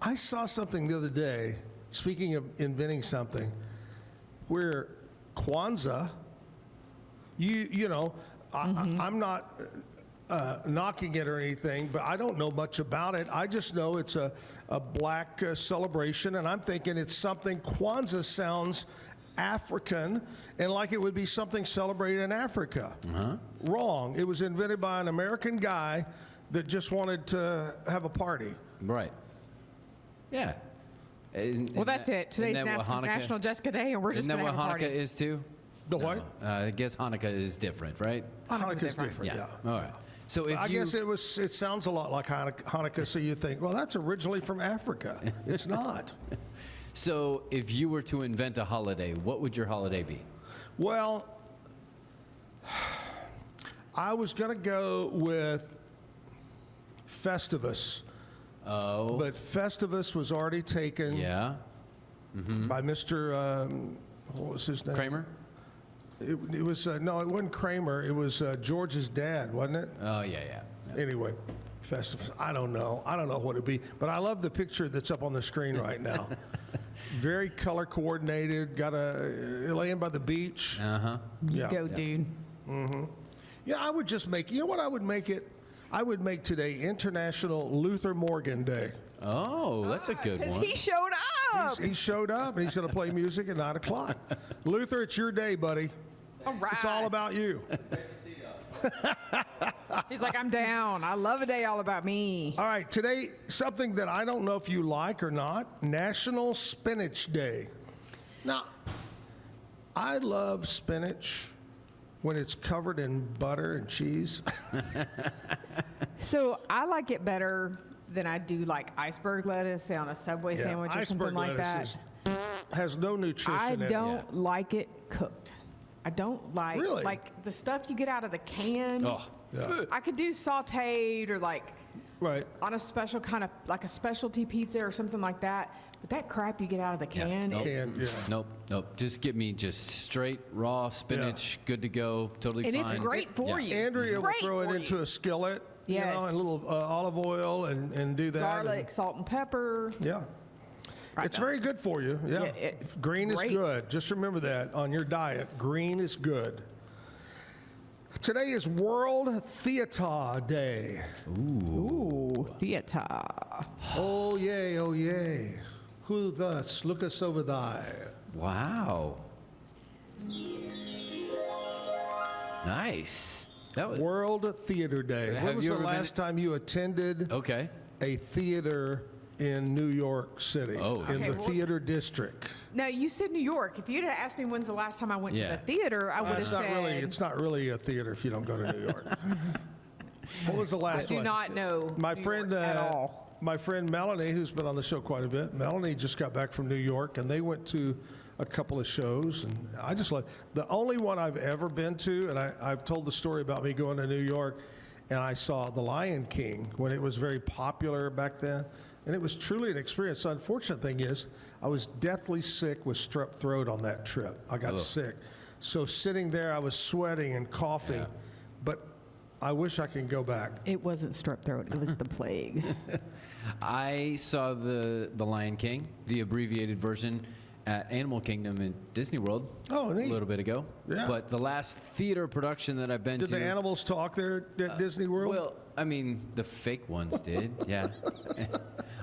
Speaker 2: I saw something the other day, speaking of inventing something, where Kwanzaa, you know, I'm not knocking it or anything, but I don't know much about it. I just know it's a black celebration, and I'm thinking it's something. Kwanzaa sounds African and like it would be something celebrated in Africa. Wrong. It was invented by an American guy that just wanted to have a party.
Speaker 3: Right. Yeah.
Speaker 4: Well, that's it. Today's National Jessica Day, and we're just
Speaker 3: Isn't
Speaker 4: going
Speaker 3: that
Speaker 4: to
Speaker 3: what
Speaker 4: have a
Speaker 3: Hanukkah
Speaker 4: party.
Speaker 3: is too?
Speaker 2: The what?
Speaker 3: I guess Hanukkah is different, right?
Speaker 2: Hanukkah's different. Yeah.
Speaker 3: All right. So if
Speaker 2: I
Speaker 3: you,
Speaker 2: guess it sounds a lot like Hanukkah, so you think, well, that's originally from Africa. It's not.
Speaker 3: so if you were to invent a holiday, what would your holiday be?
Speaker 2: Well, I was going to go with Festivus,
Speaker 3: Oh.
Speaker 2: but Festivus was already taken
Speaker 3: Yeah.
Speaker 2: by Mr. What was his name?
Speaker 3: Kramer?
Speaker 2: It was no, it wasn't Kramer. It was George's dad, wasn't it?
Speaker 3: Oh yeah, yeah.
Speaker 2: Anyway, Festivus. I don't know what it'd be, but I love the picture that's up on the screen right now. Very color coordinated. Got a laying by the beach.
Speaker 3: Uh huh.
Speaker 2: Yeah.
Speaker 4: Go, dude.
Speaker 2: Yeah, I would just make. You know what I would make it? I would make today International Luthor Morgan Day.
Speaker 3: Oh, that's a good
Speaker 4: Because
Speaker 3: one.
Speaker 4: he showed up.
Speaker 2: He showed up and he's going to play music at 9 o'clock. Luther, it's your day, buddy.
Speaker 4: All right.
Speaker 2: It's all about you.
Speaker 4: He's like, I'm down. I love a day all about me.
Speaker 2: All right, today, something that I don't know if you like or not, National Spinach Day. Now, I love spinach when it's covered in butter and cheese.
Speaker 4: So I like it better than I do like iceberg lettuce, say on a Subway sandwich or
Speaker 2: iceberg
Speaker 4: something like that.
Speaker 2: lettuce has no nutrition
Speaker 4: I
Speaker 2: in it.
Speaker 4: don't like it cooked. I don't like
Speaker 2: Really?
Speaker 4: like the stuff you get out of the can.
Speaker 3: Oh.
Speaker 2: Yeah.
Speaker 4: I could do sautéed or like
Speaker 2: Right.
Speaker 4: on a special kind of like a specialty pizza or something like that. But that crap you get out of the
Speaker 3: Yeah,
Speaker 4: can,
Speaker 3: nope.
Speaker 4: it's-
Speaker 2: Yeah.
Speaker 3: Nope. Just give me just straight raw spinach, good to go, totally
Speaker 4: and
Speaker 3: fine.
Speaker 4: it's great for you.
Speaker 2: Andrea will
Speaker 4: Great
Speaker 2: throw it
Speaker 4: for
Speaker 2: into
Speaker 4: you.
Speaker 2: a skillet, you know,
Speaker 4: Yes.
Speaker 2: and a little olive oil and do that.
Speaker 4: Garlic, salt, and pepper.
Speaker 2: Yeah. It's very good for you. Yeah.
Speaker 4: Yeah, it's
Speaker 2: Green is
Speaker 4: great.
Speaker 2: good. Just remember that on your diet. Green is good. Today is World Theater Day.
Speaker 4: Ooh, theater.
Speaker 2: Oh, yay, oh, yay. Who thus looketh over thy?
Speaker 3: Wow. Nice. That was
Speaker 2: World Theater Day.
Speaker 3: Have
Speaker 2: When was
Speaker 3: you
Speaker 2: the
Speaker 3: ever been-
Speaker 2: last time you attended
Speaker 3: okay.
Speaker 2: a theater in New York City?
Speaker 3: Oh.
Speaker 2: In
Speaker 4: Okay,
Speaker 2: the
Speaker 4: well-
Speaker 2: theater district.
Speaker 4: Now you said New York. If you'd have asked me when's the last time I went
Speaker 3: Yeah.
Speaker 4: to the theater, I would have
Speaker 2: It's not
Speaker 4: said.
Speaker 2: it's not really a theater if you don't go to New York. What was the
Speaker 4: I
Speaker 2: last
Speaker 4: do
Speaker 2: one?
Speaker 4: not know
Speaker 2: My
Speaker 4: New
Speaker 2: friend,
Speaker 4: York at all.
Speaker 2: my friend Melanie, who's been on the show quite a bit. Melanie just got back from New York, and they went to a couple of shows, and I just love. The only one I've ever been to, and I've told the story about me going to New York, and I saw The Lion King when it was very popular back then, and it was truly an experience. The unfortunate thing is, I was deathly sick with strep throat on that trip. I got
Speaker 3: Ugh.
Speaker 2: sick, so sitting there, I was sweating and coughing, but I wish I could go back.
Speaker 4: It wasn't strep throat. It was the plague.
Speaker 3: I saw the Lion King, the abbreviated version, at Animal Kingdom in Disney World.
Speaker 2: Oh, neat.
Speaker 3: A little bit ago.
Speaker 2: Yeah.
Speaker 3: But the last theater production that I've been
Speaker 2: Did
Speaker 3: to.
Speaker 2: the animals talk there at Disney World?
Speaker 3: Well, I mean, the fake ones did, yeah.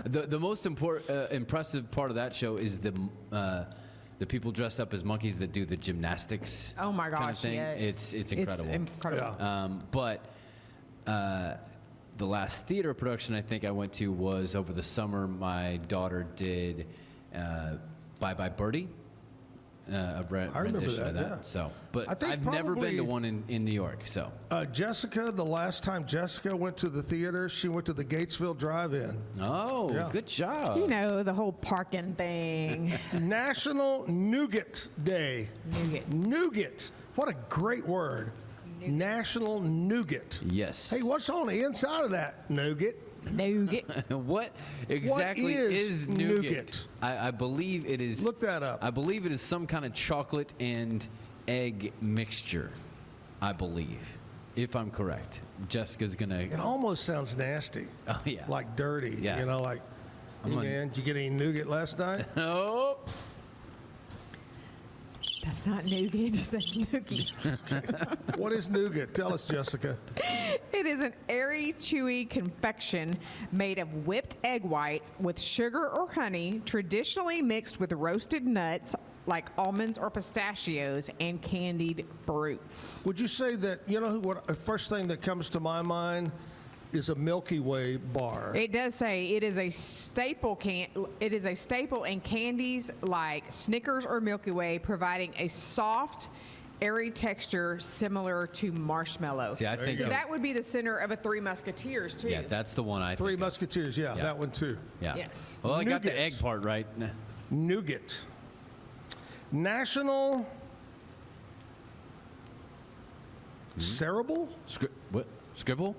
Speaker 3: The most impressive part of that show is the people dressed up as monkeys that do the gymnastics.
Speaker 4: Oh my
Speaker 3: kind of
Speaker 4: gosh,
Speaker 3: thing.
Speaker 4: yes.
Speaker 3: It's incredible.
Speaker 4: It's incredible.
Speaker 2: Yeah.
Speaker 3: But the last theater production I think I went to was over the summer. My daughter did Bye Bye Birdie. A rendition of that.
Speaker 2: Yeah.
Speaker 3: So, but
Speaker 2: I think
Speaker 3: I've never been to
Speaker 2: probably-
Speaker 3: one in New York. So,
Speaker 2: Jessica, the last time Jessica went to the theater, she went to the Gatesville Drive-In.
Speaker 3: oh,
Speaker 2: Yeah.
Speaker 3: good job.
Speaker 4: You know, the whole parking thing.
Speaker 2: National Nougat Day.
Speaker 4: Nougat.
Speaker 2: Nougat. What a great word. National Nougat.
Speaker 3: Yes.
Speaker 2: Hey, what's on the inside of that nougat?
Speaker 4: Nougat.
Speaker 3: What exactly
Speaker 2: is
Speaker 3: nougat?
Speaker 2: nougat?
Speaker 3: I believe it is.
Speaker 2: Look that up.
Speaker 3: I believe it is some kind of chocolate and egg mixture. I believe, if I'm correct. Jessica's gonna.
Speaker 2: It almost sounds nasty.
Speaker 3: Oh yeah.
Speaker 2: Like dirty.
Speaker 3: Yeah.
Speaker 2: You know, like, hey, man, did you get any nougat last night?
Speaker 3: Oh.
Speaker 4: That's not nougat. That's nookie.
Speaker 2: What is nougat? Tell us, Jessica.
Speaker 4: It is an airy, chewy confection made of whipped egg whites with sugar or honey, traditionally mixed with roasted nuts like almonds or pistachios and candied fruits.
Speaker 2: Would you say that, you know, what first thing that comes to my mind is a Milky Way bar?
Speaker 4: It does say it is a staple in candies like Snickers or Milky Way, providing a soft, airy texture similar to marshmallow.
Speaker 3: See, I think
Speaker 4: so that would be the center of a Three Musketeers too.
Speaker 3: yeah, that's the one I
Speaker 2: Three
Speaker 3: think. of.
Speaker 2: Musketeers, yeah, that one too.
Speaker 3: Yeah.
Speaker 4: Yes.
Speaker 3: Well, I got the
Speaker 2: Nougats.
Speaker 3: egg part right.
Speaker 2: Nougat. National Cerebral?
Speaker 3: What? Scribble?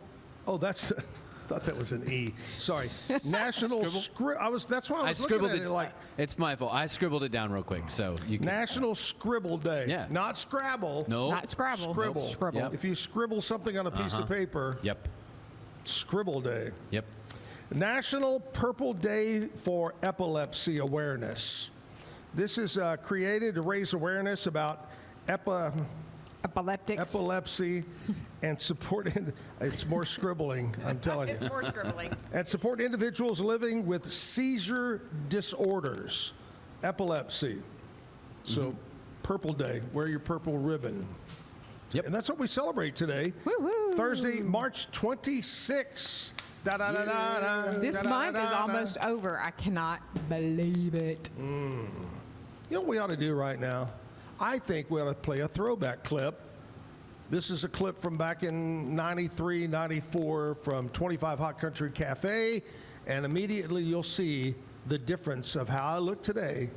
Speaker 2: Oh, that's. I thought that was an E. Sorry. National That's why I
Speaker 3: I
Speaker 2: was
Speaker 3: scribbled
Speaker 2: looking at
Speaker 3: it.
Speaker 2: it like
Speaker 3: It's my fault. I scribbled it down real quick, so you can.
Speaker 2: National Scribble Day.
Speaker 3: Yeah.
Speaker 2: Not Scrabble.
Speaker 3: No.
Speaker 4: Not Scrabble.
Speaker 2: Scribble.
Speaker 4: Nope. Scribble.
Speaker 3: Yep.
Speaker 2: If you scribble something on a piece of paper,
Speaker 3: Yep.
Speaker 2: Scribble Day.
Speaker 3: Yep.
Speaker 2: National Purple Day for Epilepsy Awareness. This is created to raise awareness about
Speaker 4: Epileptics.
Speaker 2: epilepsy and support. It's more scribbling, I'm telling you.
Speaker 4: It's more scribbling.
Speaker 2: And support individuals living with seizure disorders, epilepsy. So, Purple Day, wear your purple ribbon.
Speaker 3: Yep.
Speaker 2: And that's what we celebrate today.
Speaker 4: Woo-hoo.
Speaker 2: Thursday, March 26th. Da, da, da, da, da,
Speaker 4: This
Speaker 2: da, da,
Speaker 4: month
Speaker 2: da,
Speaker 4: is
Speaker 2: da.
Speaker 4: almost over. I cannot believe it.
Speaker 2: You know what we ought to do right now? I think we ought to play a throwback clip. This is a clip from back in 93, 94 from 25 Hot Country Cafe, and immediately you'll see the difference of how I look today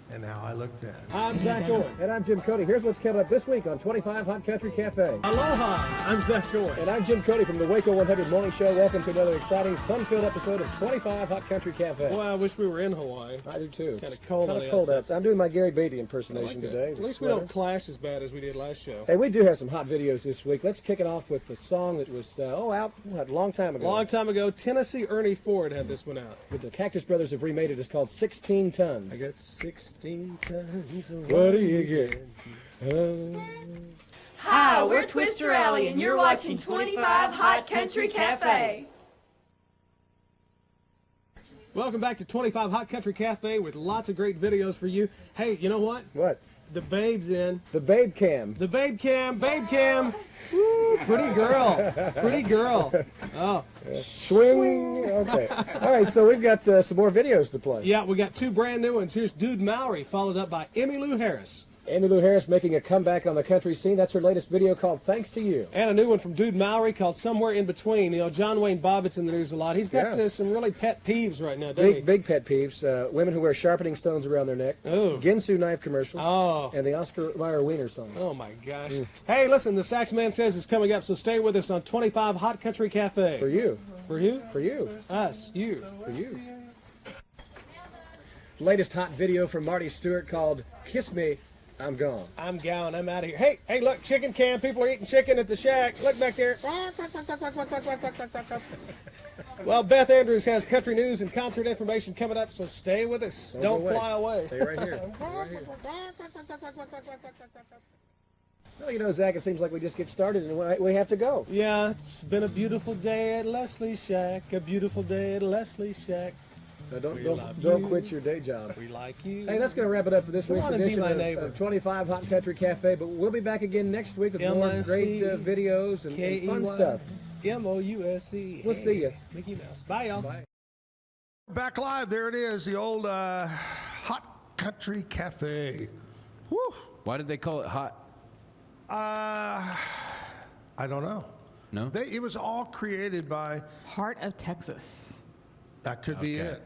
Speaker 2: and how I look then.
Speaker 5: I'm Zack Owen. And I'm Jim Cody. Here's what's coming up this week on 25 Hot Country Cafe.
Speaker 6: Aloha, I'm Zack Owen.
Speaker 5: And I'm Jim Cody from the Waco 100 Morning Show. Welcome to another exciting, fun-filled episode of 25 Hot Country Cafe.
Speaker 6: Boy, I wish we were in Hawaii.
Speaker 5: I do too.
Speaker 6: Kinda cold on
Speaker 5: Kinda
Speaker 6: the
Speaker 5: cold
Speaker 6: outside.
Speaker 5: outside. I'm doing my Gary Beatty impersonation
Speaker 6: Okay.
Speaker 5: today.
Speaker 6: At
Speaker 5: the
Speaker 6: least we
Speaker 5: sweater.
Speaker 6: don't clash as bad as we did last show.
Speaker 5: Hey, we do have some hot videos this week. Let's kick it off with the song that was out a long time ago.
Speaker 6: Long time ago, Tennessee Ernie Ford had this one out.
Speaker 5: But the Cactus Brothers have remade it. It's called 16 Tons.
Speaker 6: I got 16 tons.
Speaker 5: What do you get?
Speaker 7: Hi, we're Twister Alley, and you're watching 25 Hot Country Cafe.
Speaker 6: Welcome back to 25 Hot Country Cafe with lots of great videos for you. Hey, you know what?
Speaker 5: What?
Speaker 6: The Babe's in.
Speaker 5: The Babe Cam.
Speaker 6: The Babe Cam, Babe Cam. Woo, pretty girl. Pretty girl. Oh,
Speaker 5: Swing. Okay. All right, so we've got some more videos to play.
Speaker 6: yeah, we got two brand new ones. Here's Dude Mowry, followed up by Emmylou Harris.
Speaker 5: Emmylou Harris making a comeback on the country scene. That's her latest video called Thanks to You.
Speaker 6: And a new one from Dude Mowry called Somewhere in Between. You know, John Wayne Bobbitt's in the news a lot. He's got
Speaker 5: Yeah.
Speaker 6: some really pet peeves right now, doesn't he?
Speaker 5: Big pet peeves. Women who wear sharpening stones around their neck.
Speaker 6: Oh.
Speaker 5: Ginsu knife commercials.
Speaker 6: Oh.
Speaker 5: And the Oscar Mayer Wiener song.
Speaker 6: Oh, my gosh. Hey, listen, the Sax Man Says is coming up, so stay with us on 25 Hot Country Cafe.
Speaker 5: For you.
Speaker 6: For you?
Speaker 5: For you.
Speaker 6: Us. You.
Speaker 5: For you. Latest hot video from Marty Stewart called Kiss Me, I'm Gone.
Speaker 6: I'm gone. I'm out of here. Hey, look, chicken cam. People are eating chicken at the shack. Look back there. Well, Beth Andrews has country news and concert information coming up, so stay with us. Don't
Speaker 5: go away.
Speaker 6: fly away.
Speaker 5: Stay right here. Stay right here. Well, you know, Zach, it seems like we just get started and we have to go.
Speaker 6: Yeah, it's been a beautiful day at Leslie's Shack. A beautiful day at Leslie's Shack.
Speaker 5: Now,
Speaker 6: We
Speaker 5: don't
Speaker 6: love you.
Speaker 5: quit your day job.
Speaker 6: We like you.
Speaker 5: Hey, that's going to wrap it up for this
Speaker 6: Come
Speaker 5: week's
Speaker 6: on and be
Speaker 5: edition
Speaker 6: my neighbor.
Speaker 5: of 25 Hot Country Cafe. But we'll be back again next week with more great videos and fun stuff. M-O-U-S-E. We'll see you. Mickey Mouse. Bye, y'all. Bye.
Speaker 2: Back live. There it is, the old Hot Country Cafe. Woo.
Speaker 3: Why did they call it hot?
Speaker 2: I don't know.
Speaker 3: No?
Speaker 2: It was all created by.
Speaker 4: Heart of Texas.
Speaker 2: That could be
Speaker 3: Okay.
Speaker 2: it.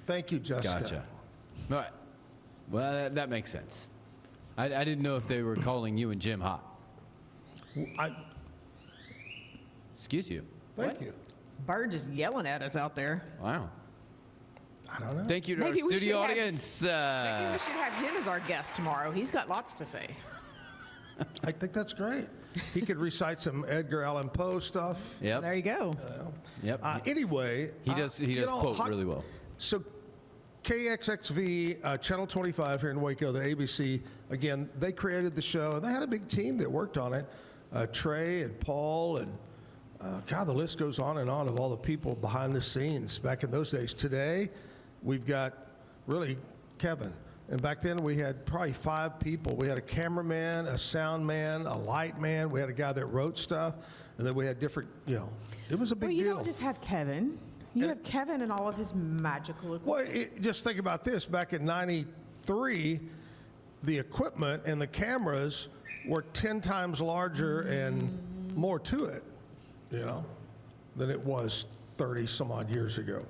Speaker 2: Thank you, Jessica.
Speaker 3: Gotcha. All right. Well, that makes sense. I didn't know if they were calling you and Jim hot. Excuse you.
Speaker 2: Thank you.
Speaker 4: Bird just yelling at us out there.
Speaker 3: Wow.
Speaker 2: I don't know.
Speaker 3: Thank you to
Speaker 4: Maybe
Speaker 3: our
Speaker 4: we
Speaker 3: studio
Speaker 4: should have-
Speaker 3: audience.
Speaker 4: Maybe we should have him as our guest tomorrow. He's got lots to say.
Speaker 2: I think that's great. He could recite some Edgar Allan Poe stuff.
Speaker 3: Yep.
Speaker 4: There you go.
Speaker 3: Yep.
Speaker 2: Anyway,
Speaker 3: He does quote really well.
Speaker 2: So KXXV, Channel 25 here in Waco, the ABC, again, they created the show. They had a big team that worked on it. Trey and Paul and, God, the list goes on and on of all the people behind the scenes back in those days. Today, we've got really Kevin. And back then, we had probably 5 people. We had a cameraman, a sound man, a light man. We had a guy that wrote stuff. And then we had different, it was a big
Speaker 4: Well, you
Speaker 2: deal.
Speaker 4: don't just have Kevin. You have Kevin and all of his magical equipment.
Speaker 2: Well, just think about this. Back in '93, the equipment and the cameras were 10 times larger and more to it, than it was 30 some odd years ago.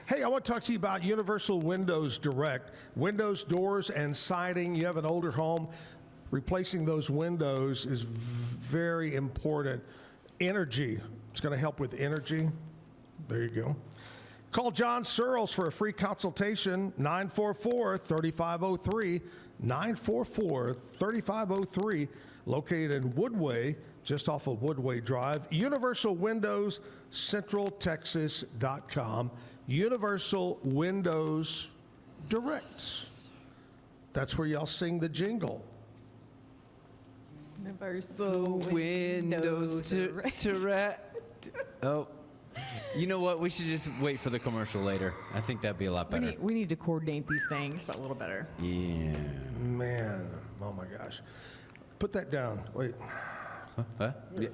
Speaker 2: Hey, I want to talk to you about Universal Windows Direct. Windows, doors, and siding. You have an older home. Replacing those windows is very important. Energy. It's going to help with energy. There you go. Call John Searles for a free consultation, 944-3503, 944-3503, located in Woodway, just off of Woodway Drive. Universal Windows, CentralTexas.com. Universal Windows Directs. That's where y'all sing the jingle.
Speaker 4: Universal
Speaker 3: Windows to Oh. You know what? We should just wait for the commercial later. I think that'd be a lot better.
Speaker 4: We need to coordinate these things a little better.
Speaker 3: Yeah.
Speaker 2: Man, oh my gosh. Put that down. Wait.
Speaker 3: Huh? Yeah.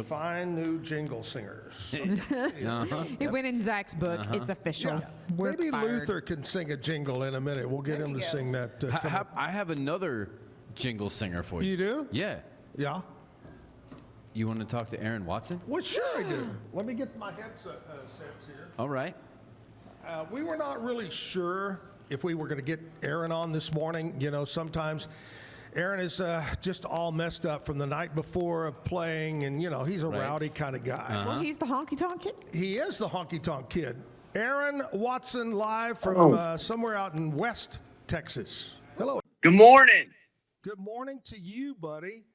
Speaker 2: Find new jingle singers.
Speaker 4: It went in Zach's book. It's official. We're
Speaker 2: Maybe
Speaker 4: fired.
Speaker 2: Luther can sing a jingle in a minute. We'll get him to sing that.
Speaker 3: I have another jingle singer for you.
Speaker 2: You do?
Speaker 3: Yeah.
Speaker 2: Yeah.
Speaker 3: You want to talk to Aaron Watson?
Speaker 2: Well, sure I do. Let me get my headset sets here.
Speaker 3: All right.
Speaker 2: We were not really sure if we were going to get Aaron on this morning. Sometimes Aaron is just all messed up from the night before of playing, and, he's a rowdy kind of guy.
Speaker 4: Well, he's the honky tonk kid.
Speaker 2: He is the honky tonk kid. Aaron Watson live from somewhere out in West Texas. Hello.
Speaker 8: Good morning.
Speaker 2: Good morning to you, buddy.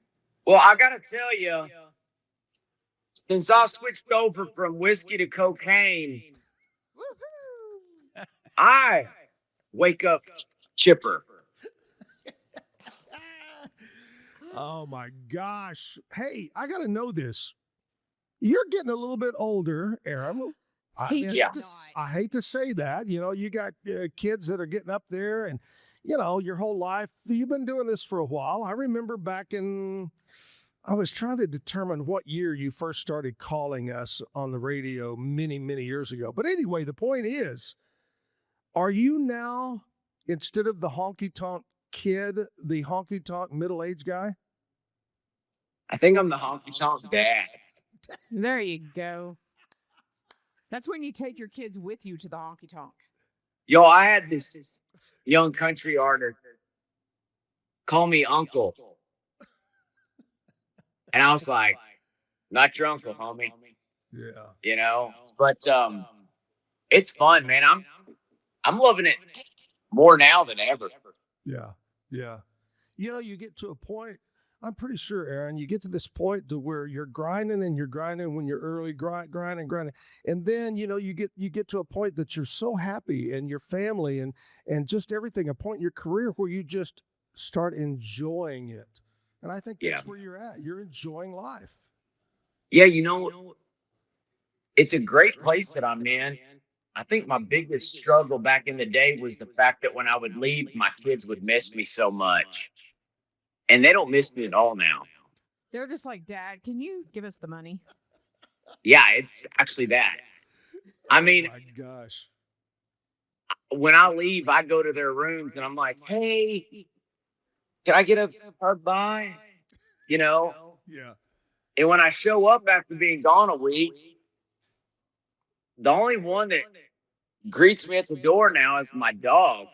Speaker 8: Well, I got to tell you, since I switched over from whiskey to cocaine, I wake up chipper.
Speaker 2: Oh my gosh. Hey, I got to know this. You're getting a little bit older, Aaron. I hate to say that. You got kids that are getting up there and, your whole life. You've been doing this for a while. I remember I was trying to determine what year you first started calling us on the radio many, many years ago. But anyway, the point is, are you now, instead of the honky-tonk kid, the honky-tonk middle-aged guy?
Speaker 8: I think I'm the honky-tonk dad.
Speaker 4: There you go. That's when you take your kids with you to the honky tonk.
Speaker 8: Yo, I had this young country artist call me uncle. And I was like, not your uncle, homie.
Speaker 2: Yeah.
Speaker 8: But it's fun, man. I'm loving it more now than ever.
Speaker 2: Yeah. Yeah. You get to a point, I'm pretty sure, Aaron, you get to this point to where you're grinding and you're grinding when you're early, grinding. And then, you get to a point that you're so happy and your family and just everything, a point in your career where you just start enjoying it. And I think that's where you're at. You're enjoying life.
Speaker 8: Yeah, it's a great place that I'm in. I think my biggest struggle back in the day was the fact that when I would leave, my kids would miss me so much. And they don't miss me at all now.
Speaker 4: They're just like, Dad, can you give us the money?
Speaker 8: Yeah, it's actually that. I mean,
Speaker 2: Oh my gosh.
Speaker 8: when I leave, I go to their rooms and I'm like, "Hey, can I get a hug by?" You know.
Speaker 2: Yeah.
Speaker 8: And when I show up after being gone a week, the only one that greets me at the door now is my dog,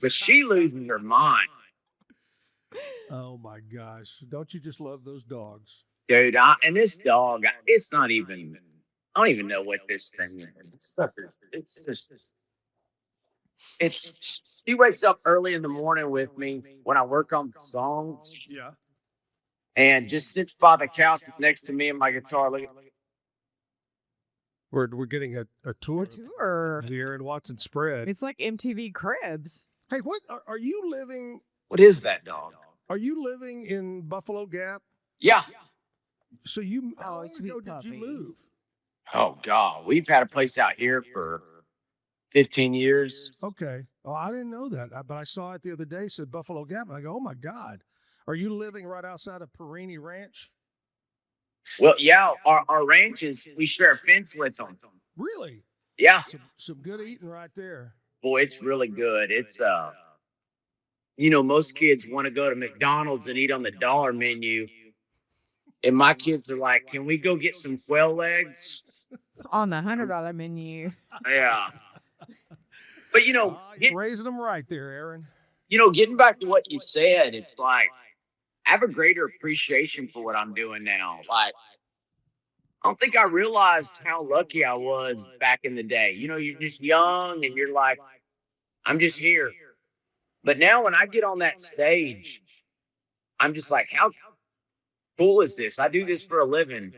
Speaker 8: but she loses her mind.
Speaker 2: Oh my gosh. Don't you just love those dogs?
Speaker 8: Dude, and this dog, it's not even, I don't even know what this thing is. It's just, she wakes up early in the morning with me when I work on the songs
Speaker 2: Yeah.
Speaker 8: and just sits by the couch next to me and my guitar. Look,
Speaker 2: We're getting a tour
Speaker 9: Tour.
Speaker 2: of the Aaron Watson spread.
Speaker 9: It's like MTV Cribs.
Speaker 2: Hey, what are you living?
Speaker 8: what is that dog?
Speaker 2: Are you living in Buffalo Gap?
Speaker 8: Yeah.
Speaker 2: So you how
Speaker 9: Oh,
Speaker 2: long
Speaker 9: sweet
Speaker 2: ago did you
Speaker 9: puppy.
Speaker 2: move?
Speaker 8: Oh, God. We've had a place out here for 15 years.
Speaker 2: Okay. Oh, I didn't know that, but I saw it the other day. Said Buffalo Gap, and I go, "Oh my God, are you living right outside of Perini Ranch?"
Speaker 8: Well, yeah, our ranches, we share a fence with them.
Speaker 2: Really?
Speaker 8: Yeah.
Speaker 2: Some good eating right there.
Speaker 8: Boy, it's really good. It's, most kids want to go to McDonald's and eat on the dollar menu. And my kids are like, "Can we go get some quail legs?"
Speaker 9: On the $100 menu.
Speaker 8: Yeah. But,
Speaker 2: You're raising them right there, Aaron.
Speaker 8: getting back to what you said, it's like, I have a greater appreciation for what I'm doing now. Like, I don't think I realized how lucky I was back in the day. You're just young and you're like, I'm just here. But now when I get on that stage, I'm just like, how cool is this? I do this for a living.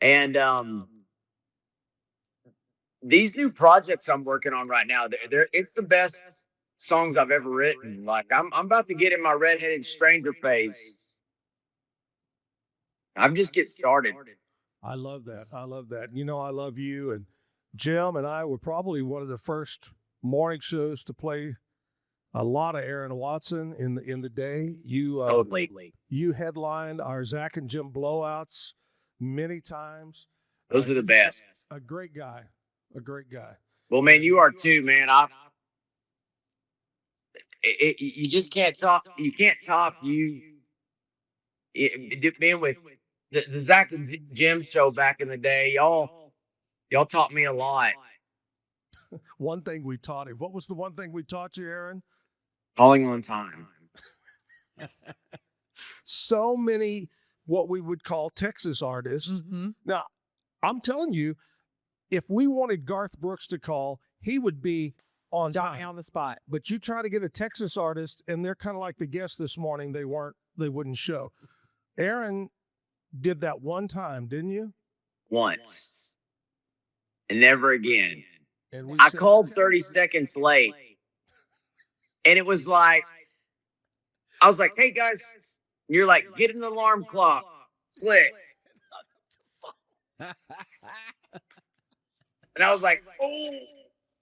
Speaker 8: And these new projects I'm working on right now, it's the best songs I've ever written. Like I'm about to get in my redheaded stranger phase. I'm just getting started.
Speaker 2: I love that. I love that. I love you, and Jim and I were probably one of the first morning shows to play a lot of Aaron Watson in the day.
Speaker 8: Totally.
Speaker 2: You headlined our Zack and Jim blowouts many times.
Speaker 8: Those are the best.
Speaker 2: A great guy. A great guy.
Speaker 8: Well, man, you are too, man. You just can't top. You can't top being with the Zack and Jim show back in the day. Y'all taught me a lot.
Speaker 2: One thing we taught him. What was the one thing we taught you, Aaron?
Speaker 8: Falling on time.
Speaker 2: So many what we would call Texas artists.
Speaker 9: Mm-hmm.
Speaker 2: Now, I'm telling you, if we wanted Garth Brooks to call, he would be on time.
Speaker 9: On the spot.
Speaker 2: But you try to get a Texas artist, and they're kind of like the guest this morning. They wouldn't show. Aaron did that one time, didn't you?
Speaker 8: Once. And never again.
Speaker 2: And
Speaker 8: I called 30 seconds late. And it was like, I was like, "Hey guys," and you're like, "Get an alarm clock." Click. And I was like, "Oh."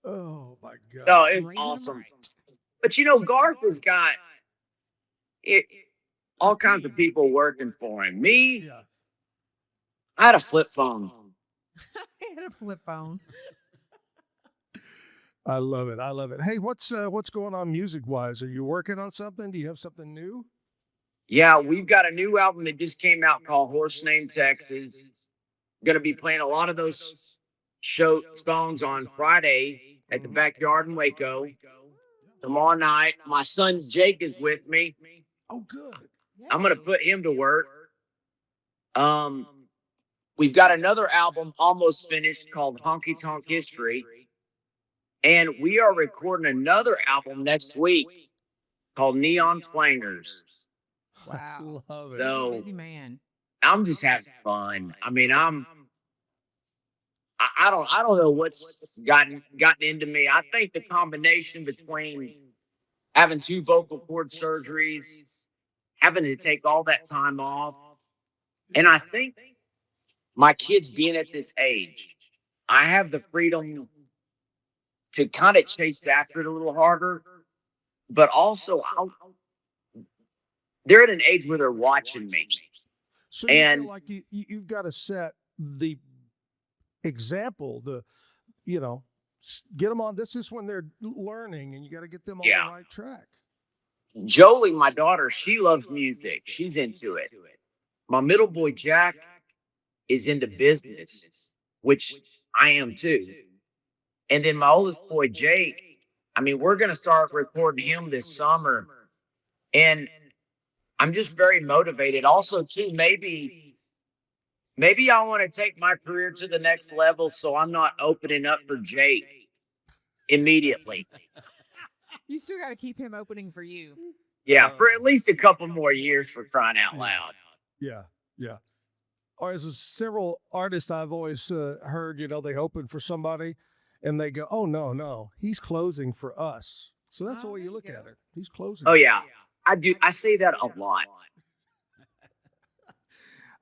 Speaker 2: Oh my God.
Speaker 8: No, it's awesome. But Garth has got all kinds of people working for him. Me,
Speaker 2: Yeah.
Speaker 8: I had a flip phone.
Speaker 9: I had a flip phone.
Speaker 2: I love it. I love it. Hey, what's going on music wise? Are you working on something? Do you have something new?
Speaker 8: Yeah, we've got a new album that just came out called Horse Named Texas. Going to be playing a lot of those show songs on Friday at the Backyard in Waco. Tomorrow night, my son Jake is with me.
Speaker 2: Oh, good.
Speaker 8: I'm going to put him to work. We've got another album almost finished called Honky Tonk History. And we are recording another album next week called Neon Twangers.
Speaker 9: Wow.
Speaker 2: Love it.
Speaker 8: So
Speaker 9: Busy man.
Speaker 8: I'm just having fun. I mean, I don't know what's gotten into me. I think the combination between having 2 vocal cord surgeries, having to take all that time off, and I think my kids being at this age, I have the freedom to kind of chase after it a little harder, but also they're at an age where they're watching me.
Speaker 2: So you
Speaker 8: And-
Speaker 2: feel like you've got to set the example. Get them on. This is when they're learning, and you got to get them on
Speaker 8: Yeah.
Speaker 2: the right track.
Speaker 8: Jolie, my daughter, she loves music. She's into it. My middle boy, Jack, is into business, which I am too. And then my oldest boy, Jake, I mean, we're going to start recording him this summer. And I'm just very motivated. Also, too, maybe I want to take my career to the next level, so I'm not opening up for Jake immediately.
Speaker 9: You still got to keep him opening for you.
Speaker 8: Yeah, for at least a couple more years, for crying out loud.
Speaker 2: Yeah. Or as several artists I've always heard, they open for somebody, and they go, "Oh no, he's closing for us." So that's the way you look at it. He's closing.
Speaker 8: Oh, yeah. I do. I say that a lot.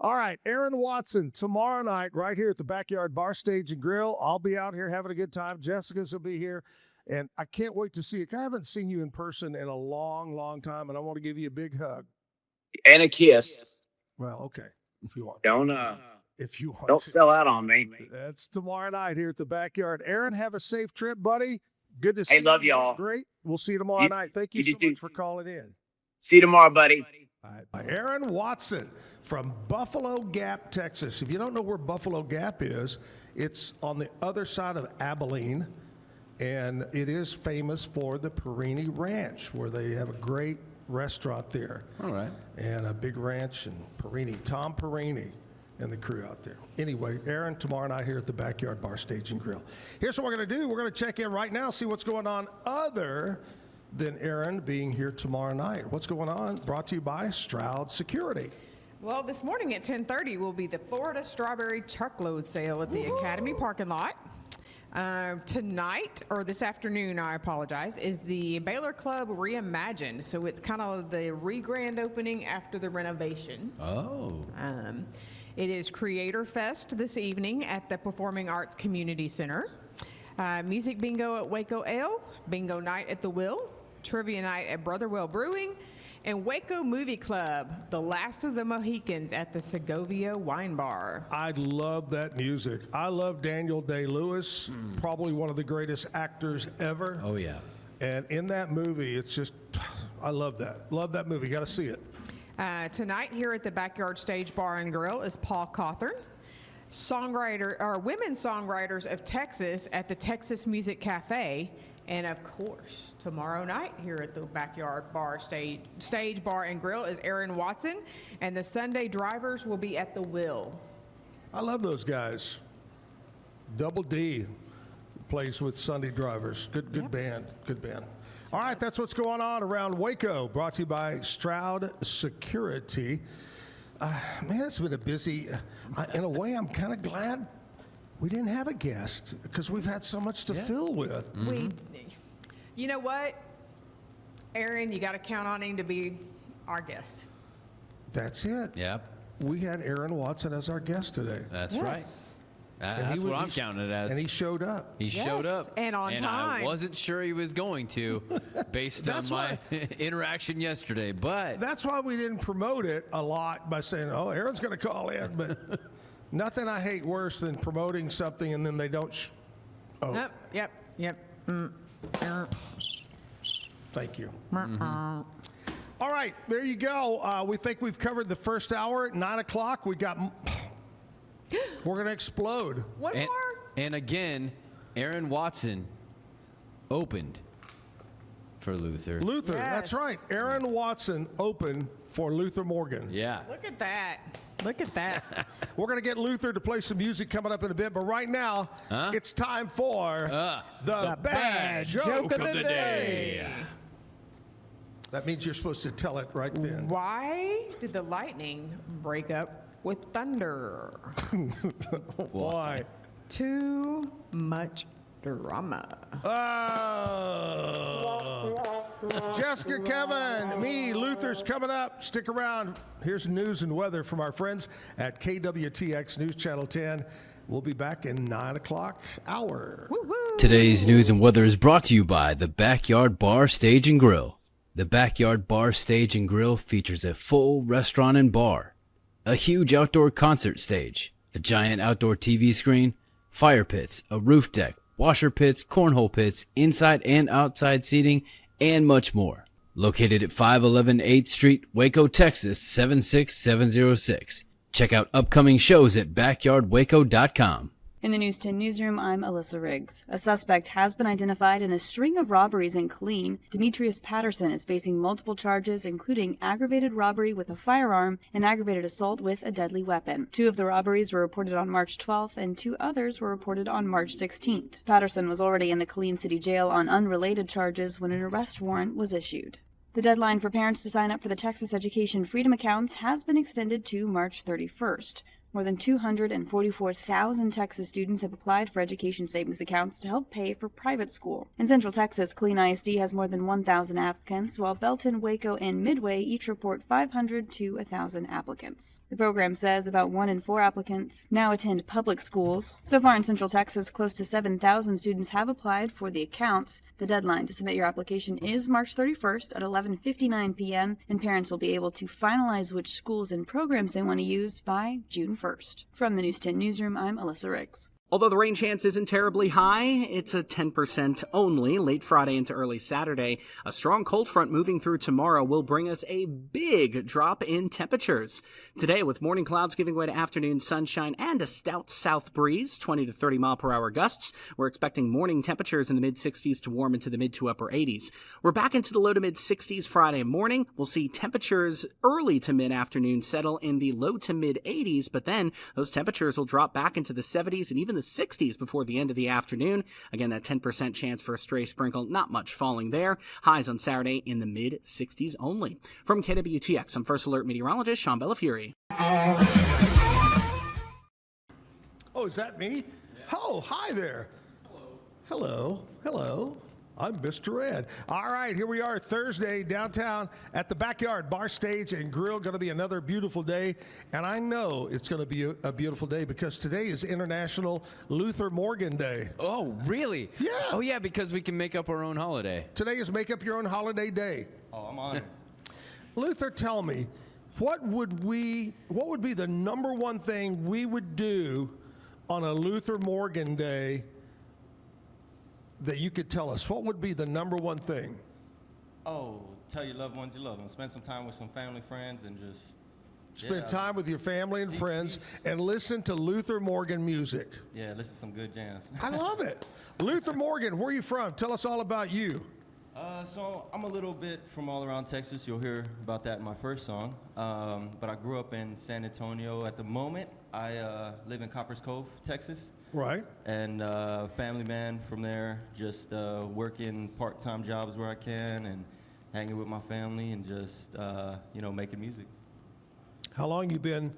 Speaker 2: All right, Aaron Watson, tomorrow night, right here at the Backyard Bar Stage and Grill. I'll be out here having a good time. Jessica's will be here, and I can't wait to see you. I haven't seen you in person in a long, long time, and I want to give you a big hug.
Speaker 8: And a kiss.
Speaker 2: Well, okay, if you want. If you want.
Speaker 8: Don't sell out on me.
Speaker 2: That's tomorrow night here at the Backyard. Aaron, have a safe trip, buddy. Good to see you.
Speaker 8: Hey, love y'all.
Speaker 2: Great. We'll see you tomorrow night. Thank you so much for calling in.
Speaker 8: See you tomorrow, buddy.
Speaker 2: All right. Aaron Watson from Buffalo Gap, Texas. If you don't know where Buffalo Gap is, it's on the other side of Abilene, and it is famous for the Perini Ranch, where they have a great restaurant there.
Speaker 3: All right.
Speaker 2: And a big ranch, and Tom Perini and the crew out there. Anyway, Aaron, tomorrow night here at the Backyard Bar Stage and Grill. Here's what we're going to do. We're going to check in right now, see what's going on other than Aaron being here tomorrow night. What's going on? Brought to you by Stroud Security.
Speaker 4: Well, this morning at 10:30 will be the Florida Strawberry Truckload Sale at the Academy parking lot. Tonight, or this afternoon, I apologize, is the Baylor Club Reimagined. So it's kind of the re-grand opening after the renovation.
Speaker 3: Oh.
Speaker 4: It is Creator Fest this evening at the Performing Arts Community Center. Music bingo at Waco Ale, bingo night at the Will, trivia night at Brotherwell Brewing, and Waco Movie Club, The Last of the Mohicans at the Segovia Wine Bar.
Speaker 2: I love that music. I love Daniel Day-Lewis, probably one of the greatest actors ever.
Speaker 3: Oh, yeah.
Speaker 2: And in that movie, it's just, I love that. Love that movie. Got to see it.
Speaker 4: Tonight here at the Backyard Stage Bar and Grill is Paul Cawthorn, women songwriters of Texas at the Texas Music Cafe, and of course, tomorrow night here at the Backyard Bar Stage Bar and Grill is Aaron Watson, and the Sunday Drivers will be at the Will.
Speaker 2: I love those guys. Double D plays with Sunday Drivers. Good band. Good band. All right, that's what's going on around Waco, brought to you by Stroud Security. Man, it's been a busy, in a way, I'm kind of glad we didn't have a guest because we've had so much to fill with.
Speaker 4: You know what, Aaron, you got to count on him to be our guest.
Speaker 2: That's it.
Speaker 3: Yep.
Speaker 2: We had Aaron Watson as our guest today.
Speaker 3: That's right. That's what I'm counting it as.
Speaker 2: And he showed up.
Speaker 3: He showed up.
Speaker 4: And on time.
Speaker 3: I wasn't sure he was going to, based on my interaction yesterday. But
Speaker 2: that's why we didn't promote it a lot by saying, "Oh, Aaron's going to call in." But nothing I hate worse than promoting something and then they don't.
Speaker 4: Yep.
Speaker 2: Thank you. All right, there you go. We think we've covered the first hour. At 9 o'clock, we're going to explode.
Speaker 4: One more.
Speaker 3: And again, Aaron Watson opened for Luthor.
Speaker 2: Luther, that's right. Aaron Watson opened for Luther Morgan.
Speaker 3: Yeah.
Speaker 4: Look at that.
Speaker 2: We're going to get Luther to play some music coming up in a bit, but right now, it's time for the bad joke of the day. That means you're supposed to tell it right then.
Speaker 4: Why did the lightning break up with thunder?
Speaker 2: Why?
Speaker 4: Too much drama.
Speaker 2: Jessica, Kevin, me, Luther's coming up. Stick around. Here's news and weather from our friends at KWTX News Channel 10. We'll be back in 9 o'clock hour.
Speaker 4: Woo-hoo.
Speaker 10: Today's news and weather is brought to you by the Backyard Bar Stage and Grill. The Backyard Bar Stage and Grill features a full restaurant and bar, a huge outdoor concert stage, a giant outdoor TV screen, fire pits, a roof deck, washer pits, cornhole pits, inside and outside seating, and much more. Located at 511 8th Street, Waco, Texas 76706. Check out upcoming shows at backyardwaco.com.
Speaker 11: In the News 10 newsroom, I'm Alyssa Riggs. A suspect has been identified in a string of robberies in Killeen. Demetrius Patterson is facing multiple charges, including aggravated robbery with a firearm and aggravated assault with a deadly weapon. 2 of the robberies were reported on March 12th, and 2 others were reported on March 16th. Patterson was already in the Killeen City Jail on unrelated charges when an arrest warrant was issued. The deadline for parents to sign up for the Texas Education Freedom Accounts has been extended to March 31st. More than 244,000 Texas students have applied for education savings accounts to help pay for private school. In Central Texas, Killeen ISD has more than 1,000 applicants, while Belton, Waco, and Midway each report 500 to 1,000 applicants. The program says about 1 in 4 applicants now attend public schools. So far in Central Texas, close to 7,000 students have applied for the accounts. The deadline to submit your application is March 31st at 11:59 p.m., and parents will be able to finalize which schools and programs they want to use by June 1st. From the News 10 newsroom, I'm Alyssa Riggs.
Speaker 12: Although the rain chance isn't terribly high, it's a 10% only late Friday into early Saturday. A strong cold front moving through tomorrow will bring us a big drop in temperatures. Today, with morning clouds giving way to afternoon sunshine and a stout south breeze, 20 to 30 mile per hour gusts, we're expecting morning temperatures in the mid-60s to warm into the mid to upper 80s. We're back into the low to mid-60s Friday morning. We'll see temperatures early to mid-afternoon settle in the low to mid-80s, but then those temperatures will drop back into the 70s and even the 60s before the end of the afternoon. Again, that 10% chance for a stray sprinkle, not much falling there. Highs on Saturday in the mid-60s only. From KWTX, I'm First Alert meteorologist Sean Bellafury.
Speaker 2: Oh, is that me? Yeah. Oh, hi there. Hello. Hello. I'm Mr. Ed. All right, here we are Thursday downtown at the Backyard Bar Stage and Grill. Going to be another beautiful day. And I know it's going to be a beautiful day because today is International Luthor Morgan Day.
Speaker 3: Oh, really?
Speaker 2: Yeah.
Speaker 3: Oh, yeah, because we can make up our own holiday.
Speaker 2: Today is Make Up Your Own Holiday Day.
Speaker 13: Oh, I'm on it.
Speaker 2: Luther, tell me, what would be the number one thing we would do on a Luthor Morgan Day that you could tell us? What would be the number one thing?
Speaker 13: Oh, tell your loved ones you love them. Spend some time with some family, friends, and just
Speaker 2: spend time with your family and friends and listen to Luthor Morgan music.
Speaker 13: Yeah, listen to some good jams.
Speaker 2: I love it. Luthor Morgan, where are you from? Tell us all about you.
Speaker 13: So I'm a little bit from all around Texas. You'll hear about that in my first song. But I grew up in San Antonio. At the moment, I live in Coppers Cove, Texas.
Speaker 2: Right.
Speaker 13: And family man from there, just working part-time jobs where I can and hanging with my family and just, making music.
Speaker 2: How long you been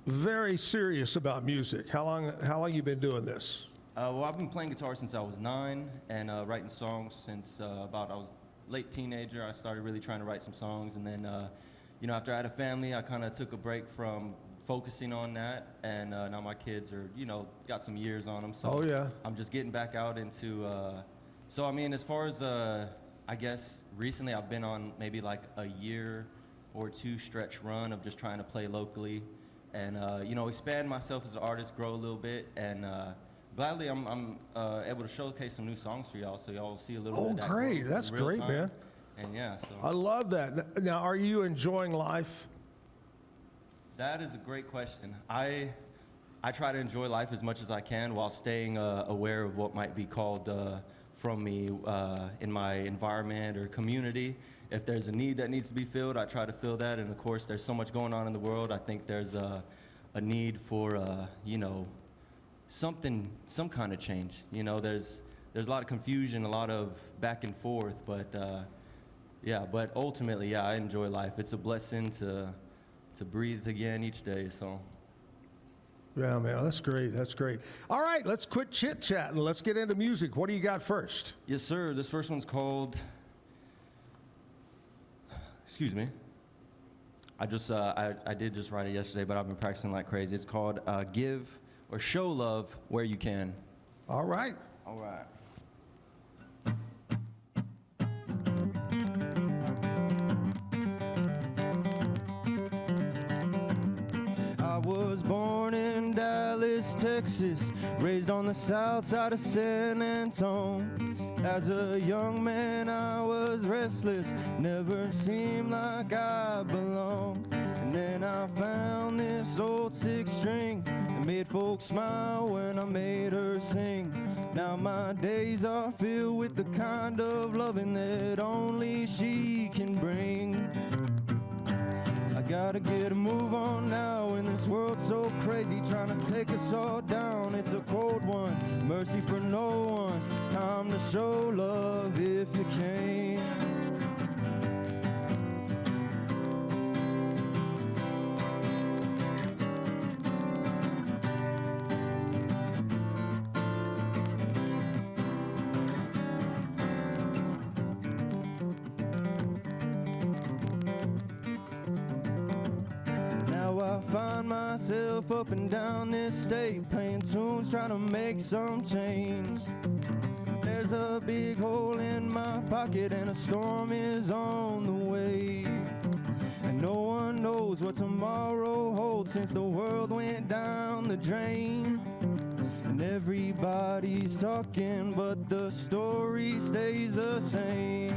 Speaker 2: very serious about music? How long you been doing this?
Speaker 13: Well, I've been playing guitar since I was 9 and writing songs since I was late teenager. I started really trying to write some songs, and then, after I had a family, I kind of took a break from focusing on that, and now my kids are, got some years on them, so I'm just getting back out into, as far as, I guess, recently I've been on maybe like a year or 2 stretch run of just trying to play locally and, expand myself as an artist, grow a little bit, and gladly I'm able to showcase some new songs for y'all, so y'all see a little bit of that.
Speaker 2: Oh, great. That's great, man.
Speaker 13: And so.
Speaker 2: I love that. Now, are you enjoying life?
Speaker 13: That is a great question. I try to enjoy life as much as I can while staying aware of what might be called from me in my environment or community. If there's a need that needs to be filled, I try to fill that. And of course, there's so much going on in the world. I think there's a need for some kind of change. There's a lot of confusion, a lot of back and forth, but but ultimately, I enjoy life. It's a blessing to breathe again each day, so.
Speaker 2: Yeah, man, that's great. That's great. All right, let's quit chit-chatting. Let's get into music. What do you got first?
Speaker 13: Yes, sir. This first one's called, excuse me. I did just write it yesterday, but I've been practicing like crazy. It's called Give or Show Love Where You Can.
Speaker 2: All right.
Speaker 13: All right. I was born in Dallas, Dallas, Texas, raised on the south side of San Antonio. As a young man, I was restless, never seemed like I belonged. And then I found this old 6-string and made folks smile when I made her sing. Now my days are filled with the kind of loving that only she can bring. I gotta get a move on now in this world so crazy, trying to take us all down. It's a cold one, mercy for no one. It's time to show love if you can. Find myself up and down this state, playing tunes, trying to make some change. There's a big hole in my pocket and a storm is on the way. And no one knows what tomorrow holds since the world went down the drain. And everybody's talking, but the story stays the same.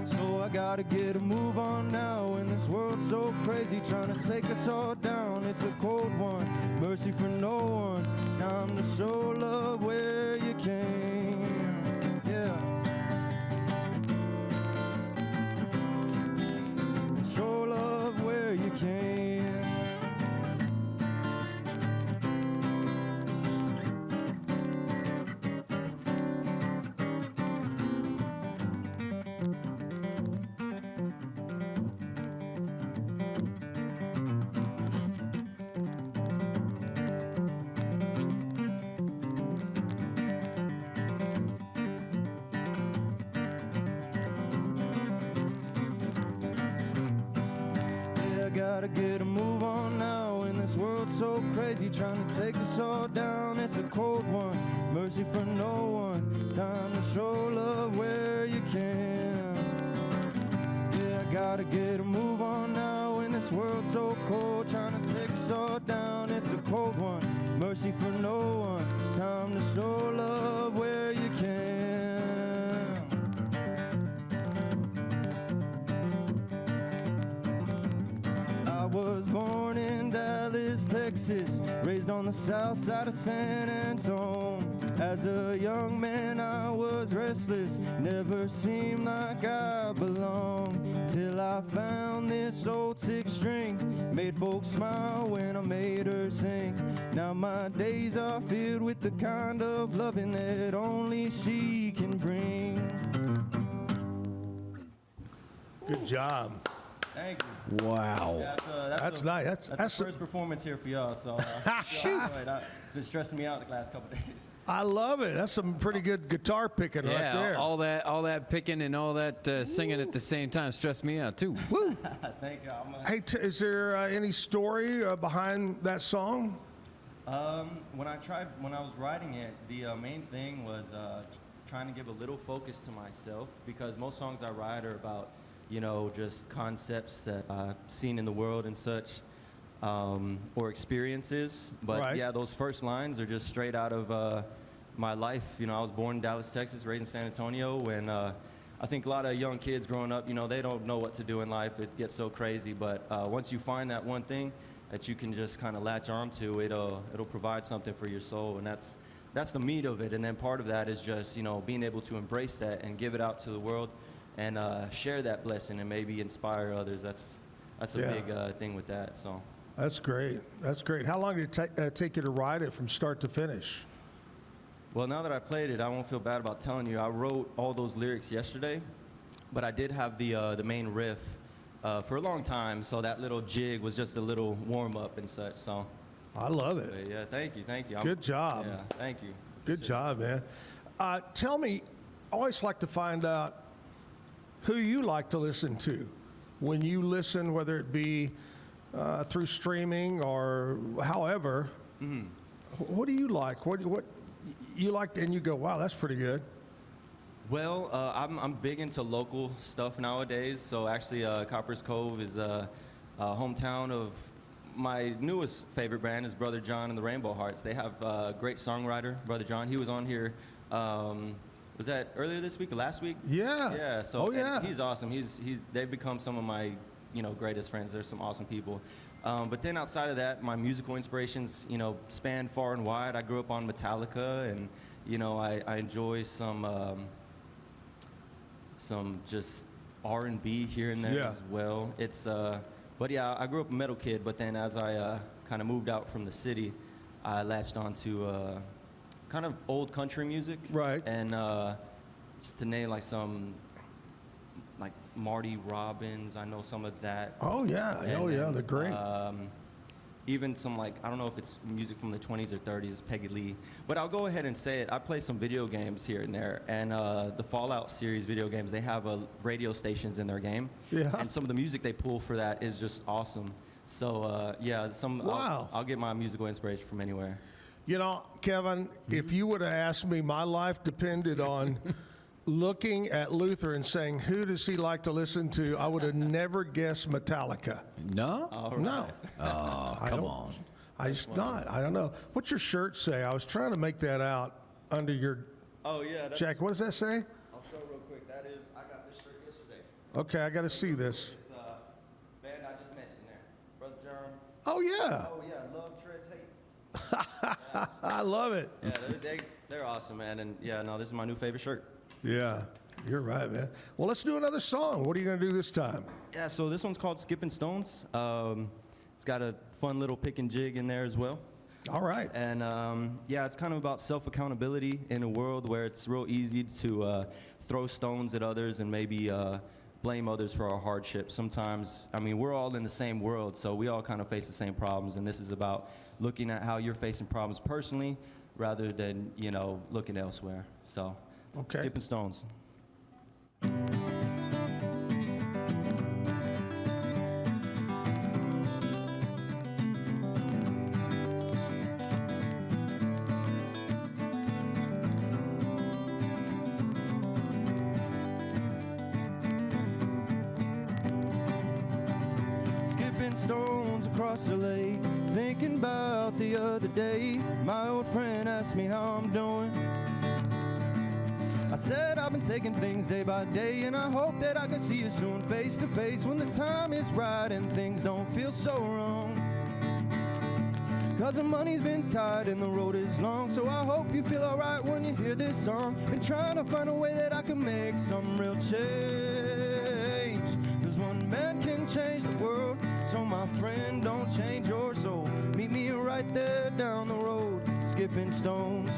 Speaker 13: So I gotta get a move on now in this world so crazy, trying to take us all down. It's a cold one, mercy for no one. It's time to show love where you can. Yeah. Show love where you can. Gotta get a move on now in this world so crazy, trying to take us all down. It's a cold one, mercy for no one. It's time to show love where you can. Yeah, I gotta get a move on now in this world so cold, trying to take us all down. It's a cold one, mercy for no one. It's time to show love where you can. I was born in Dallas, Texas, raised on the south side of San Antonio. As a young man, I was restless, never seemed like I belonged. Till I found this old 6-string, made folks smile when I made her sing. Now my days are filled with the kind of loving that only she can bring.
Speaker 2: Good job.
Speaker 13: Thank you.
Speaker 10: Wow.
Speaker 2: That's nice.
Speaker 13: That's the first performance here for y'all, so
Speaker 2: Shoot.
Speaker 13: it's been stressing me out the last couple days.
Speaker 2: I love it. That's some pretty good guitar picking right there.
Speaker 3: all that picking and all that singing at the same time stressed me out too.
Speaker 2: Woo.
Speaker 13: Thank you.
Speaker 2: Hey, is there any story behind that song?
Speaker 13: When I was writing it, the main thing was trying to give a little focus to myself, because most songs I write are about, you know, just concepts that I've seen in the world and such, or experiences. But
Speaker 2: Right.
Speaker 13: yeah, those first lines are just straight out of my life. You know, I was born in Dallas, Texas, raised in San Antonio, and I think a lot of young kids growing up, you know, they don't know what to do in life. It gets so crazy, but once you find that one thing that you can just kind of latch onto, it'll provide something for your soul, and that's the meat of it. And then part of that is just, you know, being able to embrace that and give it out to the world and share that blessing and maybe inspire others. That's a big thing with that. So
Speaker 2: That's great. That's great. How long did it take you to write it from start to finish?
Speaker 13: Well, now that I played it, I won't feel bad about telling you. I wrote all those lyrics yesterday, but I did have the main riff for a long time, so that little jig was just a little warm-up and such. So
Speaker 2: I love it.
Speaker 13: But yeah, thank you.
Speaker 2: Good job.
Speaker 13: Yeah, thank you.
Speaker 2: Good job, man. Tell me, I always like to find out who you like to listen to when you listen, whether it be through streaming or however.
Speaker 13: Mm-hmm.
Speaker 2: What do you like? What you like, and you go, wow, that's pretty good.
Speaker 13: Well, I'm big into local stuff nowadays. So actually, Coppers Cove is a hometown of my newest favorite band is Brother John and the Rainbow Hearts. They have a great songwriter, Brother John. He was on here. Was that earlier this week or last week?
Speaker 2: Yeah.
Speaker 13: Yeah. So
Speaker 2: yeah.
Speaker 13: he's awesome. They've become some of my greatest friends. They're some awesome people. But then outside of that, my musical inspirations span far and wide. I grew up on Metallica, and I enjoy some just R&B here and there as well. But yeah, I grew up a metal kid. But then as I kind of moved out from the city, I latched on to kind of old country music,
Speaker 2: right?
Speaker 13: And just to name like some, like Marty Robbins, I know some of that.
Speaker 2: Oh yeah, they're great.
Speaker 13: Even some I don't know if it's music from the 20s or 30s, Peggy Lee. But I'll go ahead and say it. I play some video games here and there, and the Fallout series video games, they have radio stations in their game.
Speaker 2: Yeah.
Speaker 13: And some of the music they pull for that is just awesome. So
Speaker 2: Wow.
Speaker 13: I'll get my musical inspiration from anywhere.
Speaker 2: Kevin, if you would have asked me, my life depended on looking at Luthor and saying, who does he like to listen to, I would have never guessed Metallica.
Speaker 3: No?
Speaker 13: Right.
Speaker 2: No.
Speaker 3: Oh, come on.
Speaker 2: I just not. I don't know. What's your shirt say? I was trying to make that out under your jacket. What does that say?
Speaker 13: I'll show real quick. That is, I got this shirt yesterday.
Speaker 2: Okay, I got to see this.
Speaker 13: It's band I just mentioned there. Brother John.
Speaker 2: Oh, yeah.
Speaker 13: Oh, yeah. Love, Treads, Hate.
Speaker 2: I love it.
Speaker 13: Yeah, they're awesome, man. And yeah, no, this is my new favorite shirt.
Speaker 2: Yeah, you're right, man. Well, let's do another song. What are you going to do this time?
Speaker 13: Yeah, so this one's called Skipping Stones. It's got a fun little pick and jig in there as well.
Speaker 2: All right.
Speaker 13: And it's kind of about self-accountability in a world where it's real easy to throw stones at others and maybe blame others for our hardships. Sometimes, we're all in the same world, so we all kind of face the same problems, and this is about looking at how you're facing problems personally rather than, looking elsewhere. So,
Speaker 2: okay.
Speaker 13: Skipping Stones. Stones across the lake, thinking about the other day. My old friend asked me how I'm doing. I said I've been taking things day by day, and I hope that I can see you soon face to face when the time is right and things don't feel so wrong. Cause the money's been tight and the road is long, so I hope you feel alright when you hear this song. Been trying to find a way that I can make some real change. Cause one man can change the world, so my friend, don't change your soul. Meet me right there down the road, skipping stones.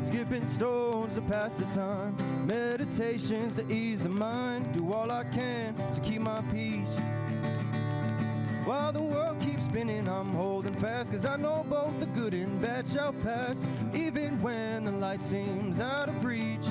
Speaker 13: Skipping stones to pass the time, meditations to ease the mind. Do all I can to keep my peace. While the world keeps spinning, I'm holding fast, cause I know both the good and bad shall pass, even when the light seems out of reach.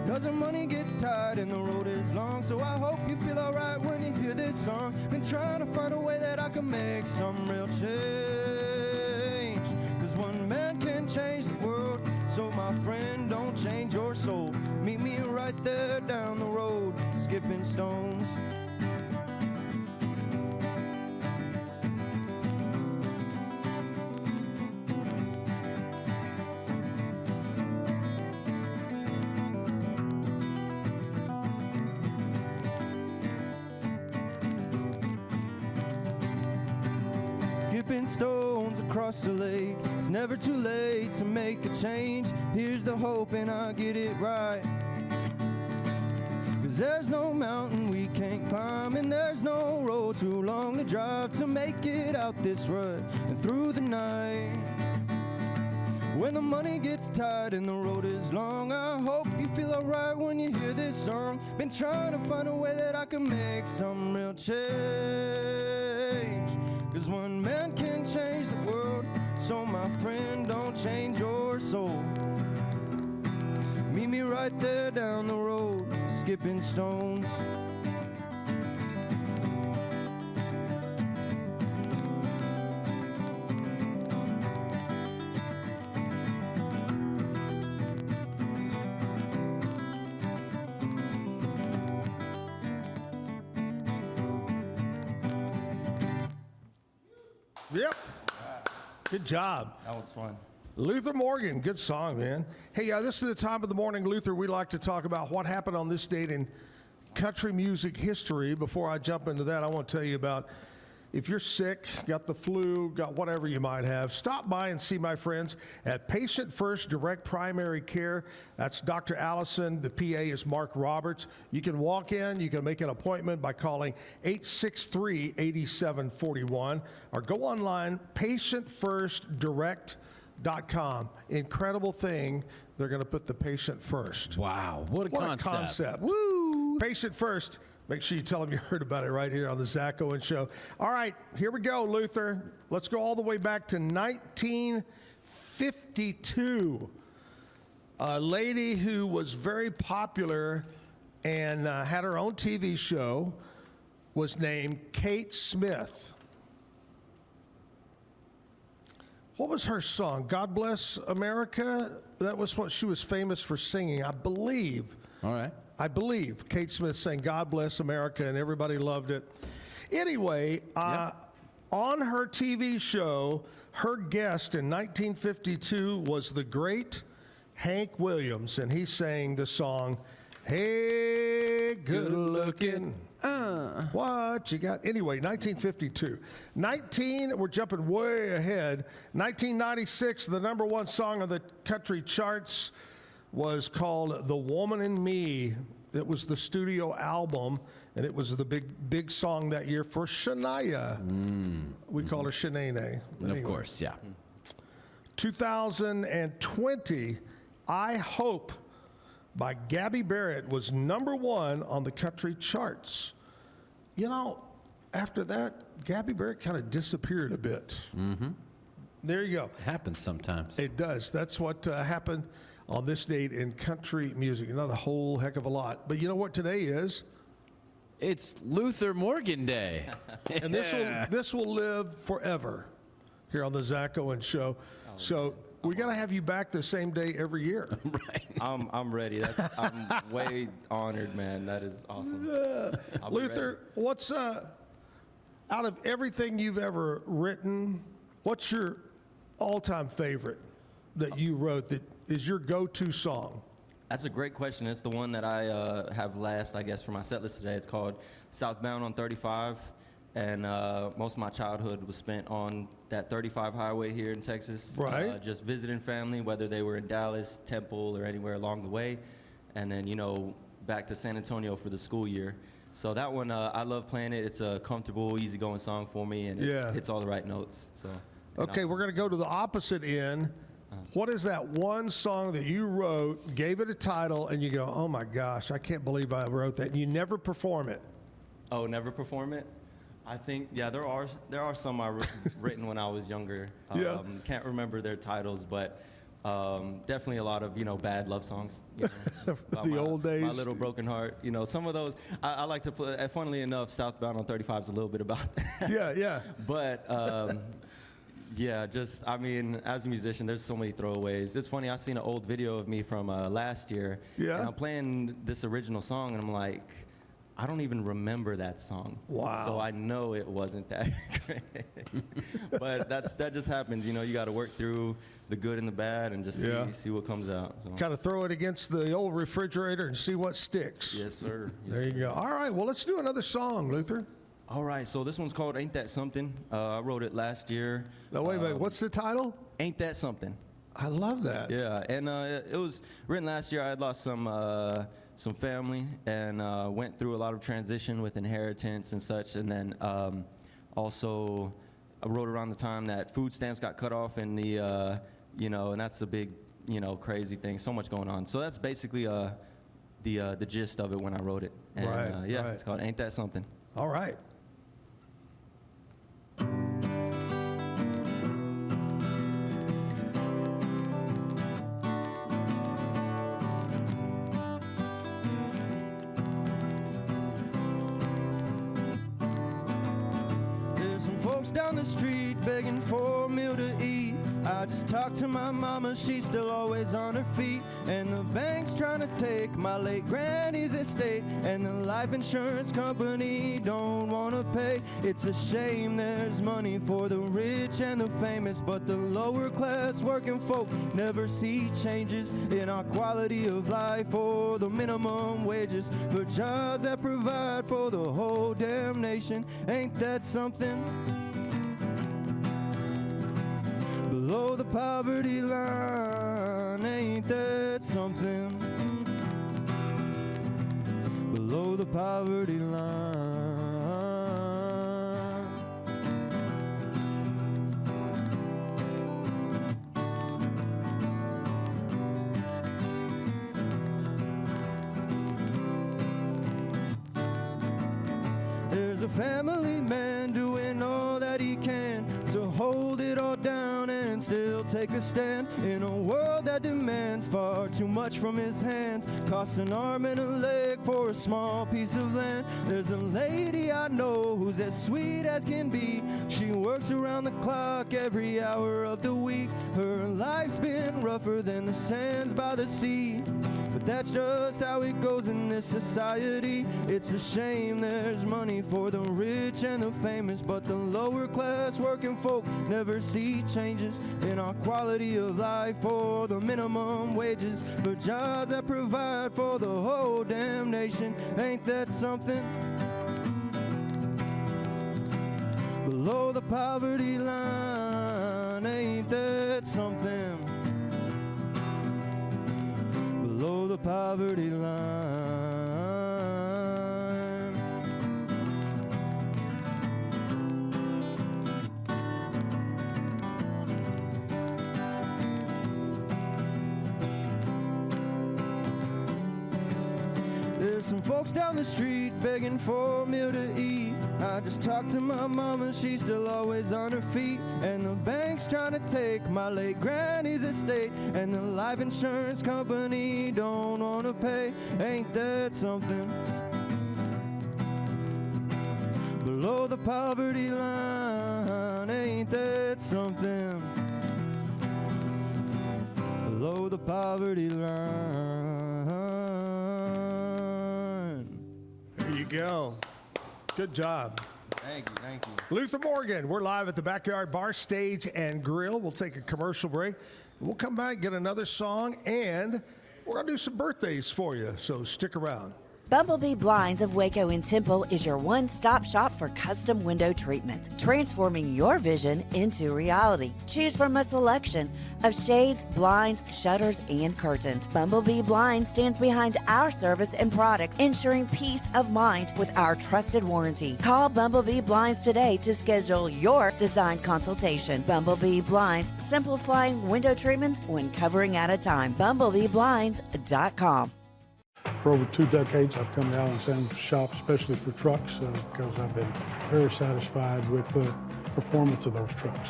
Speaker 13: Cause the money gets tight and the road is long, so I hope you feel alright when you hear this song. Been trying to find a way that I can make some real change. Cause one man can change the world, so my friend, don't change your soul. Meet me right there down the road, skipping stones. Skipping stones across the lake. It's never too late to make a change. Here's the hope and I'll get it right. Cause there's no mountain we can't climb, and there's no road too long to drive to make it out this rut and through the night. When the money gets tight and the road is long, I hope you feel alright when you hear this song. Been trying to find a way that I can make some real change. Cause one man can change the world, so my friend, don't change your soul. Meet me right there down the road, skipping stones.
Speaker 2: Yep. Good job.
Speaker 13: That was fun.
Speaker 2: Luther Morgan, good song, man. Hey, this is the time of the morning, Luther. We like to talk about what happened on this date in country music history. Before I jump into that, I want to tell you about if you're sick, got the flu, got whatever you might have, stop by and see my friends at Patient First Direct Primary Care. That's Dr. Allison. The PA is Mark Roberts. You can walk in, you can make an appointment by calling 863-8741 or go online, patientfirstdirect.com. Incredible thing. They're going to put the patient first.
Speaker 3: Wow. What a concept.
Speaker 2: Woo! Patient first. Make sure you tell them you heard about it right here on the Zack Owen Show. All right, here we go, Luther. Let's go all the way back to 1952. A lady who was very popular and had her own TV show was named Kate Smith. What was her song? God Bless America? That was what she was famous for singing, I believe.
Speaker 3: All right.
Speaker 2: I believe Kate Smith sang God Bless America, and everybody loved it. Anyway, on her TV show, her guest in 1952 was the great Hank Williams, and he sang the song, Hey, Good Looking. What you got? Anyway, 1952. We're jumping way ahead. 1996, the number one song on the country charts was called The Woman in Me. It was the studio album, and it was the big song that year for Shania. We call her Shanae. Anyway.
Speaker 3: Of course, yeah.
Speaker 2: 2020, I Hope by Gabby Barrett was number one on the country charts. You know, after that, Gabby Barrett kind of disappeared a bit. There you go.
Speaker 3: Happens sometimes.
Speaker 2: It does. That's what happened on this date in country music. Not a whole heck of a lot. But you know what today is?
Speaker 3: It's Luther Morgan Day.
Speaker 2: And this will live forever here on the Zack Owen Show. So we got to have you back the same day every year.
Speaker 3: Right.
Speaker 13: I'm ready. I'm way honored, man. That is awesome.
Speaker 2: Luther, what's out of everything you've ever written, what's your all-time favorite that you wrote that is your go-to song?
Speaker 13: That's a great question. It's the one that I have last, I guess, for my set list today. It's called Southbound on 35. And most of my childhood was spent on that 35 highway here in Texas.
Speaker 2: Right.
Speaker 13: Just visiting family, whether they were in Dallas, Temple, or anywhere along the way. And then, back to San Antonio for the school year. So that one, I love playing it. It's a comfortable, easygoing song for me, and it hits all the right notes. So.
Speaker 2: Okay, we're going to go to the opposite end. What is that one song that you wrote, gave it a title, and you go, oh my gosh, I can't believe I wrote that, and you never perform it?
Speaker 13: Oh, never perform it? I think, there are some I written when I was younger. Can't remember their titles, but definitely a lot of, bad love songs.
Speaker 2: The old days.
Speaker 13: My Little Broken Heart. Some of those, I like to play. Funnily enough, Southbound on 35 is a little bit about that.
Speaker 2: Yeah.
Speaker 13: But, as a musician, there's so many throwaways. It's funny, I seen an old video of me from last year.
Speaker 2: Yeah.
Speaker 13: And I'm playing this original song, and I'm like, I don't even remember that song.
Speaker 2: Wow.
Speaker 13: So I know it wasn't that great. But that just happens. You got to work through the good and the bad and just see what comes out. So.
Speaker 2: Kind of throw it against the old refrigerator and see what sticks.
Speaker 13: Yes, sir.
Speaker 2: There you go. All right, well, let's do another song, Luther.
Speaker 13: All right, so this one's called Ain't That Something. I wrote it last year.
Speaker 2: No, wait a minute. What's the title?
Speaker 13: Ain't That Something.
Speaker 2: I love that.
Speaker 13: Yeah, and it was written last year. I had lost some family and went through a lot of transition with inheritance and such. And then also I wrote around the time that food stamps got cut off in the, and that's a big, crazy thing. So much going on. So that's basically the gist of it when I wrote it. And,
Speaker 2: right.
Speaker 13: It's called Ain't That Something.
Speaker 2: All right.
Speaker 13: Down the street begging for a meal to eat. I I just talked to my mama, she's still always on her feet. And the bank's trying to take my late granny's estate. And the life insurance company don't want to pay. It's a shame there's money for the rich and the famous, but the lower class working folk never see changes in our quality of life or the minimum wages for jobs that provide for the whole damn nation. Ain't that something? Below the poverty line, ain't that something? Below the poverty line. There's a family man doing all that he can to hold it all down and still take a stand in a world that demands far too much from his hands. Cost an arm and a leg for a small piece of land. There's a lady I know who's as sweet as can be. She works around the clock every hour of the week. Her life's been rougher than the sands by the sea. But that's just how it goes in this society. It's a shame there's money for the rich and the famous, but the lower class working folk never see changes in our quality of life or the minimum wages for jobs that provide for the whole damn nation. Ain't that something? Below the poverty line, ain't that something? Below the poverty line. There's some folks down the street begging for a meal to eat. I just talked to my mama, she's still always on her feet. And the bank's trying to take my late granny's estate. And the life insurance company don't want to pay. Ain't that something? Below the poverty line, ain't that something? Below the poverty line.
Speaker 2: There you go. Good job.
Speaker 13: Thank you, thank you.
Speaker 2: Luthor Morgan, we're live at the Backyard Bar, Stage, and Grill. We'll take a commercial break. We'll come back, get another song, and we're going to do some birthdays for you, so stick around.
Speaker 1: Bumblebee Blinds of Waco and Temple is your one-stop shop for custom window treatment, transforming your vision into reality. Choose from a selection of shades, blinds, shutters, and curtains. Bumblebee Blinds stands behind our service and products, ensuring peace of mind with our trusted warranty. Call Bumblebee Blinds today to schedule your design consultation. Bumblebee Blinds, simplifying window treatments one covering at a time. BumblebeeBlinds.com.
Speaker 14: For over 2 decades, I've come to Allen Samuels shop, especially for trucks, because I've been very satisfied with the performance of those trucks.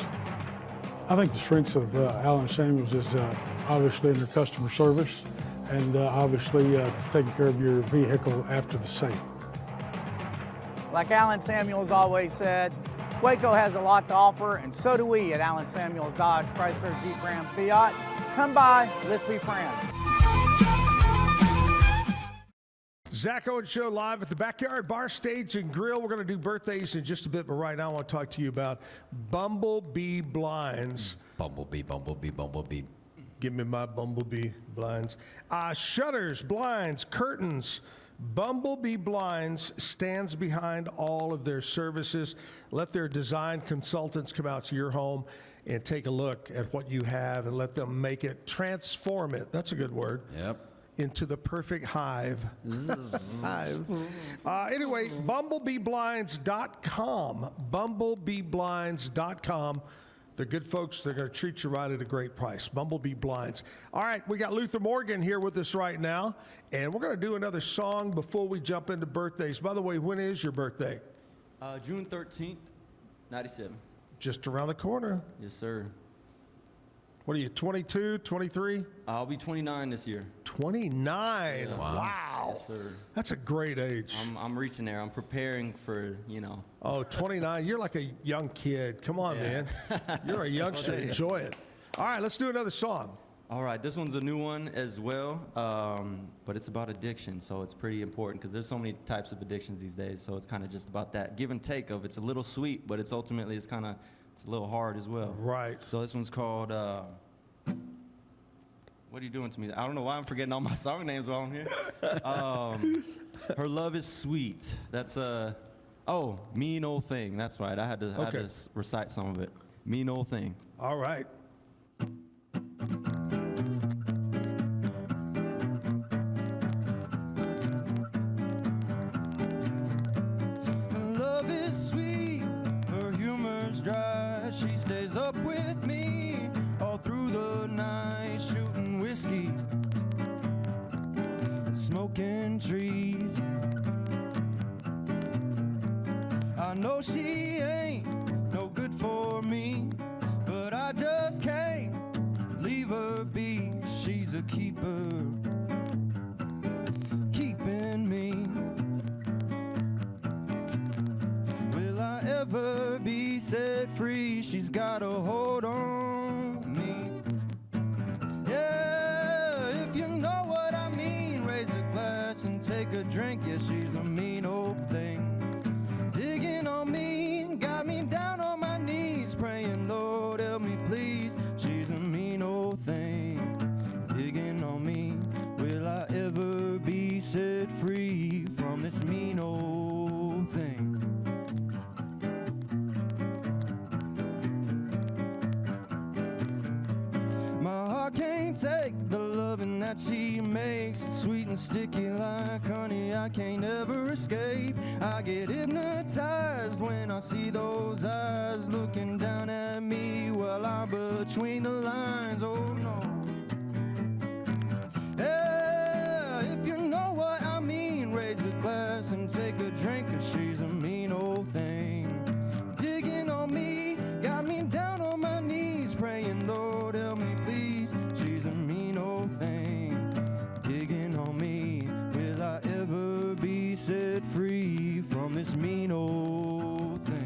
Speaker 14: I think the strengths of Allen Samuels is obviously in their customer service and obviously taking care of your vehicle after the sale.
Speaker 15: Like Allen Samuels always said, Waco has a lot to offer, and so do we at Allen Samuels Dodge, Chrysler, Jeep, Ram, Fiat. Come by, let's be friends.
Speaker 2: Zack Owen Show live at the Backyard Bar, Stage, and Grill. We're going to do birthdays in just a bit, but right now I want to talk to you about Bumblebee Blinds.
Speaker 3: Bumblebee, bumblebee, bumblebee.
Speaker 2: Give me my Bumblebee Blinds. Shutters, blinds, curtains. Bumblebee Blinds stands behind all of their services. Let their design consultants come out to your home and take a look at what you have and let them make it, transform it. That's a good word.
Speaker 3: Yep.
Speaker 2: Into the perfect hive. Anyway, bumblebeeblinds.com. Bumblebeeblinds.com. They're good folks. They're going to treat you right at a great price. Bumblebee Blinds. All right, we got Luthor Morgan here with us right now, and we're going to do another song before we jump into birthdays. By the way, when is your birthday?
Speaker 13: June 13th, 97.
Speaker 2: Just around the corner.
Speaker 13: Yes, sir.
Speaker 2: What are you, 22, 23?
Speaker 13: I'll be 29 this year.
Speaker 2: 29?
Speaker 13: Yeah.
Speaker 2: Wow.
Speaker 13: Yes, sir.
Speaker 2: That's a great age.
Speaker 13: I'm reaching there. I'm preparing for,
Speaker 2: Oh, 29. You're like a young kid. Come on, man. You're a youngster.
Speaker 13: Well,
Speaker 2: Enjoy it. All right, let's do another song.
Speaker 13: All right, this one's a new one as well, but it's about addiction, so it's pretty important because there's so many types of addictions these days. So it's kind of just about that give and take of it's a little sweet, but it's ultimately it's a little hard as well.
Speaker 2: Right.
Speaker 13: So this one's called. What are you doing to me? I don't know why I'm forgetting all my song names while I'm here. Her Love is Sweet. That's Mean Old Thing. That's right. I had to recite some of it. Mean Old Thing.
Speaker 2: All right.
Speaker 13: Love is sweet, her humor's dry. She stays up with me all through the night, shooting whiskey, smoking trees. I know she ain't no good for me, but I just can't leave her be. She's a keeper, keeping me. Will I ever be set free? She's got a hold on me. Yeah, if you know what I mean, raise a glass and take a drink. Yeah, she's a mean old thing. Digging on me, got me down on my knees, praying, Lord, help me please. She's a mean old thing. Digging on me, will I ever be set free from this mean old thing? My heart can't take the loving that she makes. It's sweet and sticky like honey, I can't ever escape. I get hypnotized when I see those eyes looking down at me while I'm between the lines. Oh no. Yeah, if you know what I mean, raise a glass and take a drink, 'cause she's a mean old thing. Digging on me, got me down on my knees, praying, Lord, help me please. She's a mean old thing. Digging on me, will I ever be set free from this mean old thing?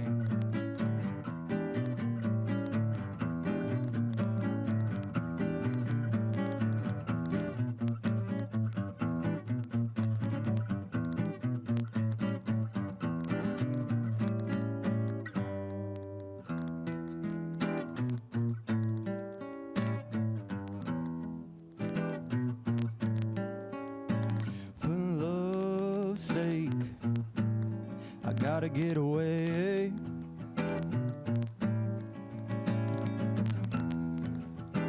Speaker 13: For love's sake, I gotta get away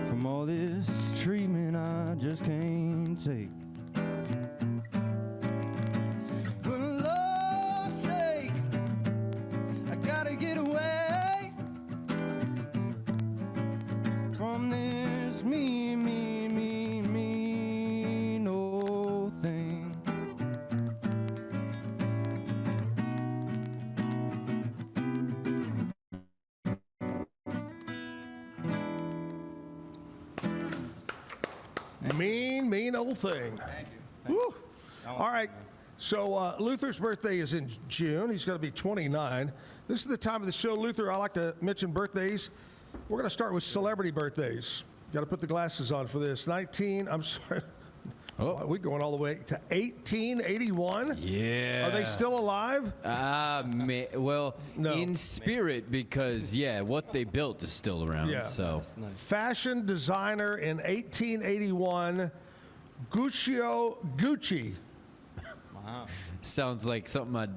Speaker 13: from all this treatment I just can't take. For love's sake, I gotta get away from this mean old thing.
Speaker 2: Mean old thing. Woo. All right. So Luthor's birthday is in June. He's going to be 29. This is the time of the show, Luthor, I like to mention birthdays. We're going to start with celebrity birthdays. Got to put the glasses on for this. We're going all the way to 1881.
Speaker 3: Yeah.
Speaker 2: Are they still alive?
Speaker 3: Well,
Speaker 2: No.
Speaker 3: in spirit, because what they built is still around.
Speaker 2: Yeah.
Speaker 3: So
Speaker 2: Fashion designer in 1881, Gucci.
Speaker 13: Wow.
Speaker 3: sounds like something I'd.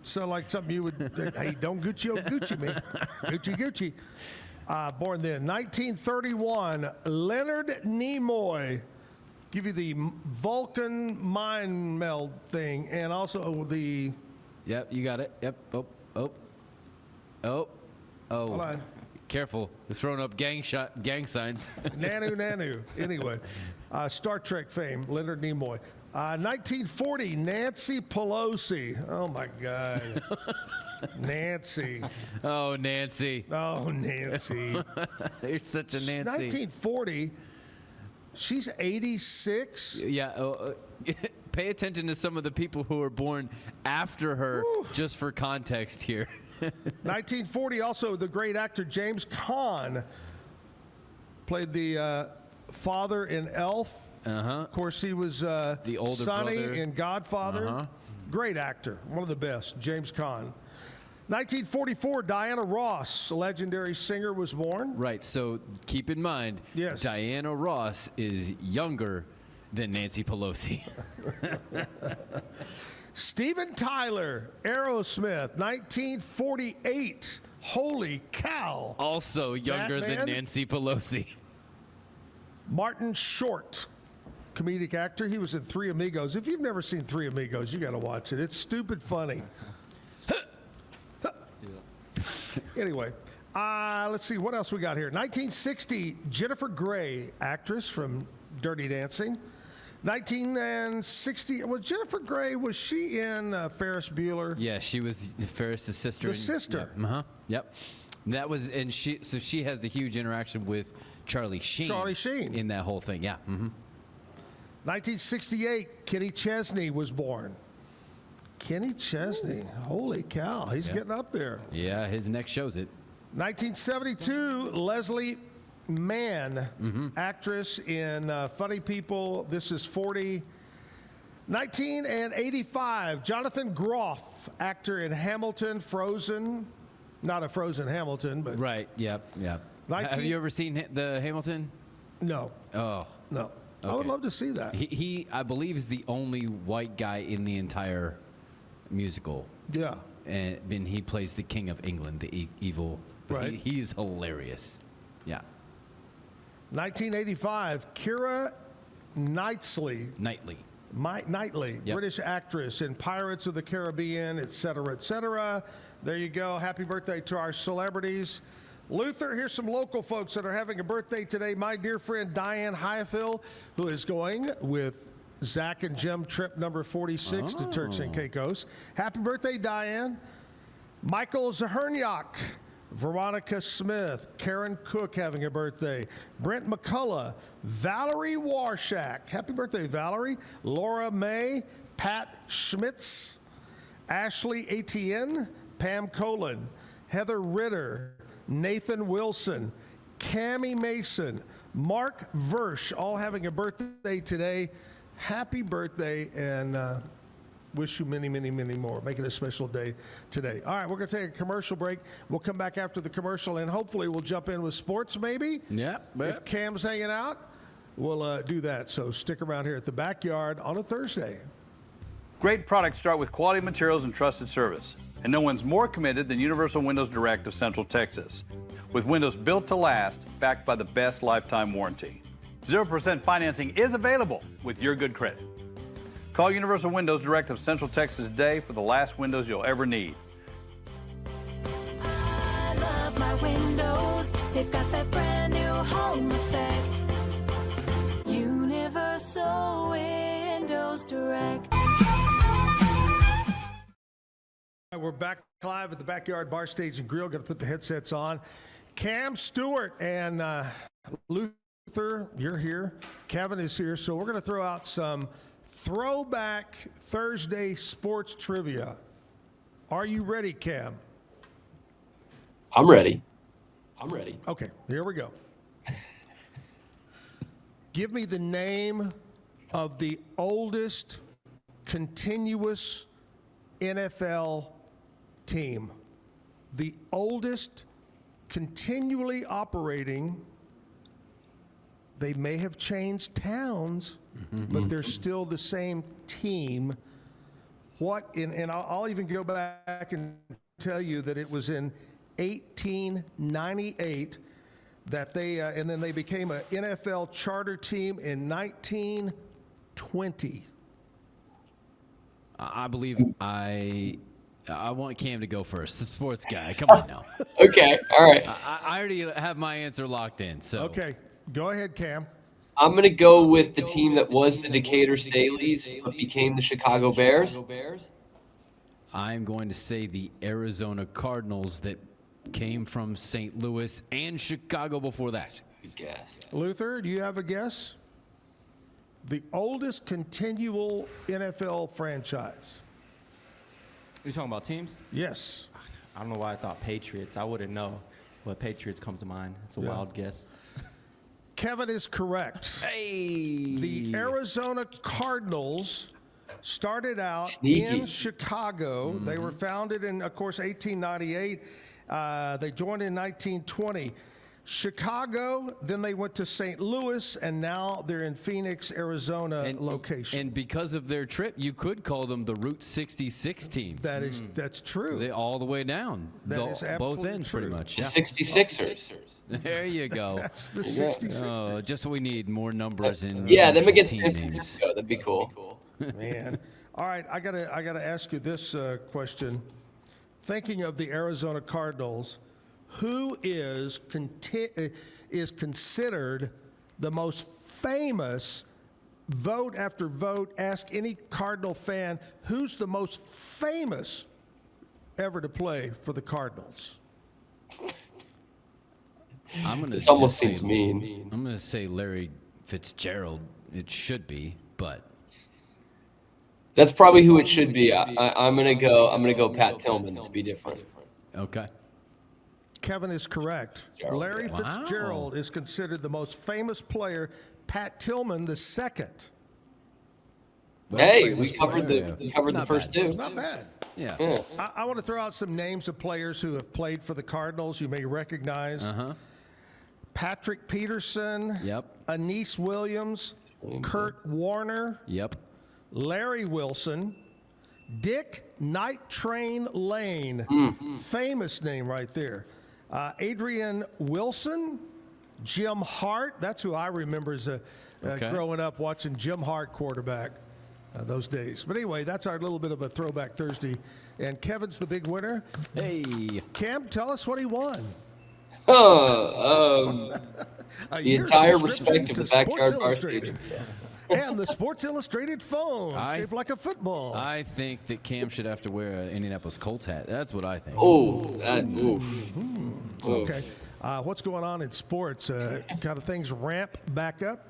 Speaker 2: Sound like something you would. Hey, don't Gucci me. Gucci. Born then, 1931, Leonard Nimoy. Give you the Vulcan mind meld thing, and also the.
Speaker 3: Yep, you got it. Yep. Oh.
Speaker 2: Hold on.
Speaker 3: Careful. They're throwing up gang signs.
Speaker 2: Nanu. Anyway, Star Trek fame, Leonard Nimoy. 1940, Nancy Pelosi. Oh, my God. Nancy.
Speaker 3: Oh, Nancy. You're such a Nancy.
Speaker 2: 1940. She's 86.
Speaker 3: Yeah. Pay attention to some of the people who were born after her, just for context here.
Speaker 2: 1940, also the great actor James Caan. Played the father in Elf. Of course, he was
Speaker 3: the older
Speaker 2: Sonny
Speaker 3: brother
Speaker 2: in Godfather. Great actor, one of the best, James Caan. 1944, Diana Ross, a legendary singer, was born.
Speaker 3: Right, so keep in mind,
Speaker 2: Yes.
Speaker 3: Diana Ross is younger than Nancy Pelosi.
Speaker 2: Steven Tyler, Aerosmith, 1948. Holy cow.
Speaker 3: Also younger than
Speaker 2: Batman.
Speaker 3: Nancy Pelosi.
Speaker 2: Martin Short, comedic actor. He was in Three Amigos. If you've never seen Three Amigos, you got to watch it. It's stupid funny. Anyway, let's see what else we got here. 1960, Jennifer Grey, actress from Dirty Dancing. 1960, well, Jennifer Grey, was she in Ferris Bueller?
Speaker 3: Yeah, she was Ferris's sister.
Speaker 2: The sister.
Speaker 3: Yep. Yep. That was, and she has the huge interaction with Charlie Sheen.
Speaker 2: Charlie Sheen.
Speaker 3: In that whole thing, yeah.
Speaker 2: 1968, Kenny Chesney was born. Kenny Chesney, holy cow, he's getting up there.
Speaker 3: Yeah, his neck shows it.
Speaker 2: 1972, Leslie Mann, actress in Funny People, This Is 40. 1985, Jonathan Groff, actor in Hamilton, Frozen. Not a Frozen Hamilton, but...
Speaker 3: Right, yep. Have you ever seen the Hamilton?
Speaker 2: No.
Speaker 3: Oh.
Speaker 2: No. I would love to see that.
Speaker 3: He, I believe, is the only white guy in the entire musical.
Speaker 2: Yeah.
Speaker 3: And he plays the King of England, the evil. But
Speaker 2: Right.
Speaker 3: He's hilarious. Yeah.
Speaker 2: 1985, Keira Knightley.
Speaker 3: Knightley.
Speaker 2: Knightley,
Speaker 3: Yep.
Speaker 2: British actress in Pirates of the Caribbean, et cetera, et cetera. There you go. Happy birthday to our celebrities. Luthor, here's some local folks that are having a birthday today. My dear friend Diane Highfill, who is going with Zach and Jim trip number 46 to Turks and Caicos. Happy birthday, Diane. Michael Zaherniak, Veronica Smith, Karen Cook having a birthday, Brent McCullough, Valerie Warshak, happy birthday, Valerie, Laura May, Pat Schmitz, Ashley Etienne, Pam Colin, Heather Ritter, Nathan Wilson, Cammie Mason, Mark Versch, all having a birthday today. Happy birthday, and wish you many, many, many more. Make it a special day today. All right, we're going to take a commercial break. We'll come back after the commercial, and hopefully we'll jump in with sports maybe.
Speaker 3: Yeah.
Speaker 2: If Cam's hanging out, we'll do that. So stick around here at the Backyard on a Thursday.
Speaker 16: Great products start with quality materials and trusted service. And no one's more committed than Universal Windows Direct of Central Texas. With windows built to last, backed by the best lifetime warranty. 0% financing is available with your good credit. Call Universal Windows Direct of Central Texas today for the last windows you'll ever need.
Speaker 7: I love my windows. They've got that brand new home effect. Universal Windows Direct.
Speaker 2: We're back live at the Backyard Bar Stage and Grill. Got to put the headsets on. Cam Stewart and Luthor, you're here. Kevin is here. So we're going to throw out some Throwback Thursday sports trivia. Are you ready, Cam?
Speaker 17: I'm ready.
Speaker 2: Okay, here we go. Give me the name of the oldest continuous NFL team. The oldest continually operating. They may have changed towns, but they're still the same team. And I'll even go back and tell you that it was in 1898 that and then they became an NFL charter team in 1920.
Speaker 3: I believe I want Cam to go first, the sports guy. Come on now.
Speaker 17: Okay, all right.
Speaker 3: I already have my answer locked in. So
Speaker 2: Okay, go ahead, Cam.
Speaker 17: I'm going to go with the team that was the Decatur Staleys but became the Chicago Bears.
Speaker 3: I'm going to say the Arizona Cardinals that came from St. Louis and Chicago before that.
Speaker 17: Good guess.
Speaker 2: Luthor, do you have a guess? The oldest continual NFL franchise.
Speaker 13: You're talking about teams?
Speaker 2: Yes.
Speaker 13: I don't know why I thought Patriots. I wouldn't know, but Patriots comes to mind. It's a
Speaker 2: Yeah.
Speaker 13: wild guess.
Speaker 2: Kevin is correct.
Speaker 3: Hey.
Speaker 2: The Arizona Cardinals started out
Speaker 17: Sneaky.
Speaker 2: in Chicago. They were founded in, of course, 1898. They joined in 1920. Chicago, then they went to St. Louis, and now they're in Phoenix, Arizona location.
Speaker 3: And because of their trip, you could call them the Route 66 team.
Speaker 2: That's true.
Speaker 3: They all the way down.
Speaker 2: That is
Speaker 3: both
Speaker 2: absolutely
Speaker 3: ends
Speaker 2: true.
Speaker 3: pretty much. Yeah.
Speaker 17: 66ers.
Speaker 3: There you go.
Speaker 2: That's the 66ers.
Speaker 3: Oh, just so we need more numbers in.
Speaker 17: Yeah, them against
Speaker 3: team
Speaker 17: San
Speaker 3: names.
Speaker 17: Francisco. That'd be cool.
Speaker 2: Man. All right, I gotta ask you this question. Thinking of the Arizona Cardinals, who is considered the most famous? Vote after vote. Ask any Cardinal fan who's the most famous ever to play for the Cardinals.
Speaker 17: This almost seems mean.
Speaker 3: I'm going to say Larry Fitzgerald. It should be, but
Speaker 17: That's probably who it should be. I'm gonna go Pat Tillman to be different.
Speaker 3: Okay.
Speaker 2: Kevin is correct. Larry Fitzgerald is considered the most famous player. Pat Tillman the second.
Speaker 17: Hey, we covered the first two.
Speaker 2: Not bad.
Speaker 3: Yeah.
Speaker 2: I want to throw out some names of players who have played for the Cardinals you may recognize. Patrick Peterson.
Speaker 3: Yep.
Speaker 2: Anise Williams. Kurt Warner.
Speaker 3: Yep.
Speaker 2: Larry Wilson. Dick Night Train Lane. Famous name right there. Adrian Wilson. Jim Hart. That's who I remember as growing up watching Jim Hart quarterback those days. But anyway, that's our little bit of a Throwback Thursday. And Kevin's the big winner.
Speaker 3: Hey.
Speaker 2: Cam, tell us what he won.
Speaker 17: The entire respect of the backyard varsity.
Speaker 2: And the Sports Illustrated phone, shaped like a football.
Speaker 3: I think that Cam should have to wear an Indianapolis Colts hat. That's what I think.
Speaker 17: Oof.
Speaker 2: Okay. What's going on in sports? Kind of things ramp back up,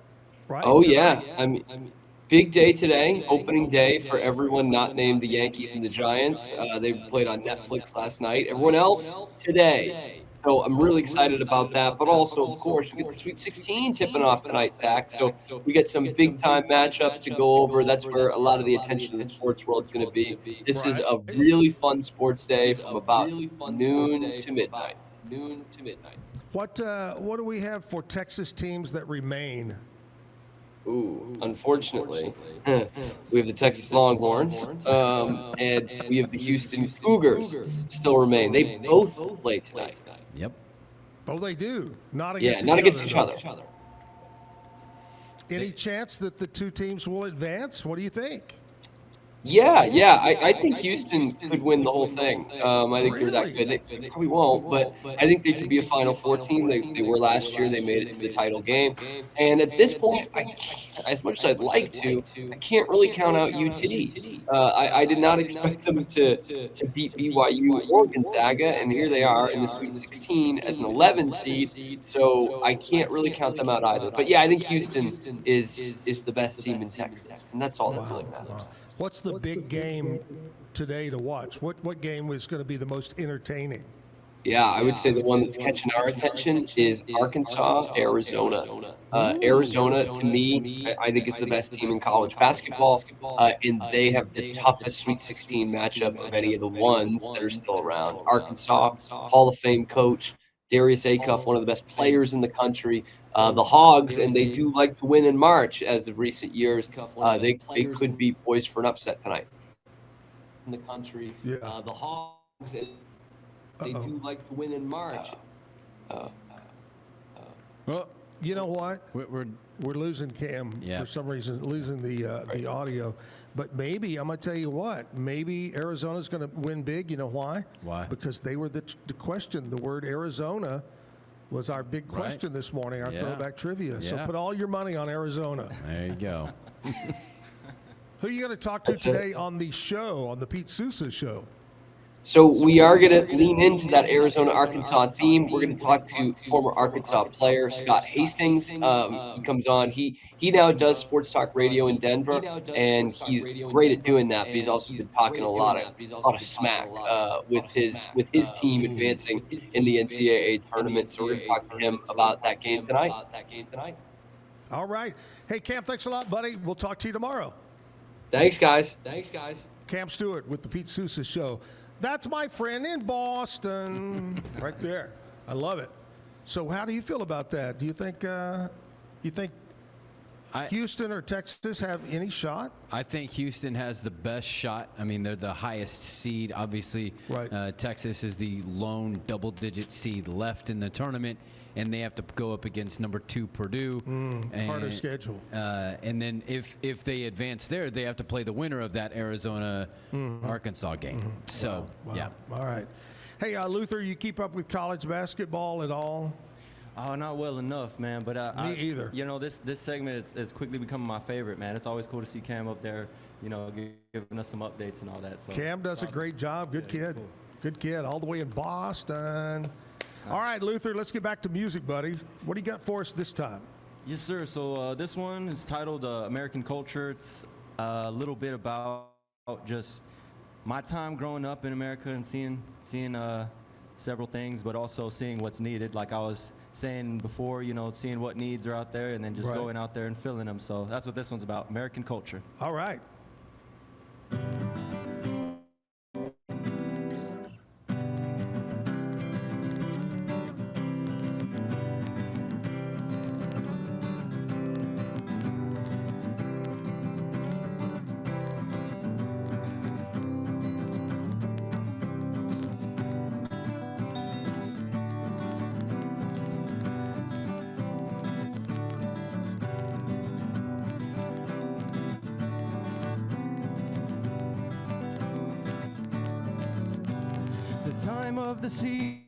Speaker 2: right?
Speaker 17: Oh yeah. I mean, big day today, opening day for everyone not named the Yankees and the Giants. They played on Netflix last night. Everyone else today. So I'm really excited about that. But also, of course, you get the Sweet 16 tipping off tonight, Zach. So we get some big-time matchups to go over. That's where a lot of the attention of the sports world is going to be. This is a really fun sports day from about noon to midnight.
Speaker 2: What do we have for Texas teams that remain?
Speaker 17: Ooh, unfortunately, we have the Texas Longhorns, and we have the Houston Cougars still remain. They both play tonight.
Speaker 3: Yep.
Speaker 2: Oh, they do. Not against
Speaker 17: each other.
Speaker 2: Any chance that the two teams will advance? What do you think?
Speaker 17: Yeah. I think Houston could win the whole thing. I think they're that good. They probably won't, but I think they could be a Final Four team. They were last year. They made it to the title game. And at this point, as much as I'd like to, I can't really count out UT. I did not expect them to beat BYU or Gonzaga, and here they are in the Sweet 16 as an 11 seed. So I can't really count them out either. But yeah, I think Houston is the best team in Texas, and that's all that really matters.
Speaker 2: What's the big game today to watch? What game is going to be the most entertaining?
Speaker 17: Yeah, I would say the one that's catching our attention is Arkansas, Arizona. Arizona, to me, I think is the best team in college basketball, and they have the toughest Sweet 16 matchup of any of the ones that are still around. Arkansas, Hall of Fame coach, Darius Acuff, one of the best players in the country. The Hogs, and they do like to win in March as of recent years. They could be poised for an upset tonight. In the country, the Hogs, and they do like to win in March.
Speaker 2: Well, you know what? We're losing Cam for some reason, losing the audio. But maybe, I'm going to tell you what, maybe Arizona's going to win big. You know why?
Speaker 3: Why?
Speaker 2: Because they were the question. The word Arizona was our big question this morning, our throwback trivia. So put all your money on Arizona.
Speaker 3: There you go.
Speaker 2: Who are you going to talk to today on the show, on the Pete Sousa show?
Speaker 17: So we are going to lean into that Arizona-Arkansas theme. We're going to talk to former Arkansas player Scott Hastings. He comes on. He now does sports talk radio in Denver, and he's great at doing that. But he's also been talking a lot of smack with his team advancing in the NCAA tournament. So we're going to talk to him about that game tonight.
Speaker 2: All right. Hey, Cam, thanks a lot, buddy. We'll talk to you tomorrow.
Speaker 17: Thanks, guys.
Speaker 2: Cam Stewart with the Pete Sousa Show. That's my friend in Boston, right there. I love it. So, how do you feel about that? Do you think Houston or Texas have any shot?
Speaker 3: I think Houston has the best shot. I mean, they're the highest seed. Obviously, Texas is the lone double-digit seed left in the tournament, and they have to go up against number 2 Purdue.
Speaker 2: Harder schedule.
Speaker 3: And then if they advance there, they have to play the winner of that Arizona-Arkansas game. So, yeah.
Speaker 2: All right. Hey, Luthor, you keep up with college basketball at all?
Speaker 13: Oh, not well enough, man. But
Speaker 2: Me either.
Speaker 13: You know, this segment is quickly becoming my favorite, man. It's always cool to see Cam up there, you know, giving us some updates and all that. So
Speaker 2: Cam does a great job. Good kid.
Speaker 13: Cool.
Speaker 2: Good kid. All the way in Boston. All right, Luthor, let's get back to music, buddy. What do you got for us this time?
Speaker 13: Yes, sir. So this one is titled American Culture. It's a little bit about just my time growing up in America and seeing several things, but also seeing what's needed. Like I was saying before, you know, seeing what needs are out there and then just going out there and filling them. So that's what this one's about, American culture.
Speaker 2: All right.
Speaker 13: Time of the season,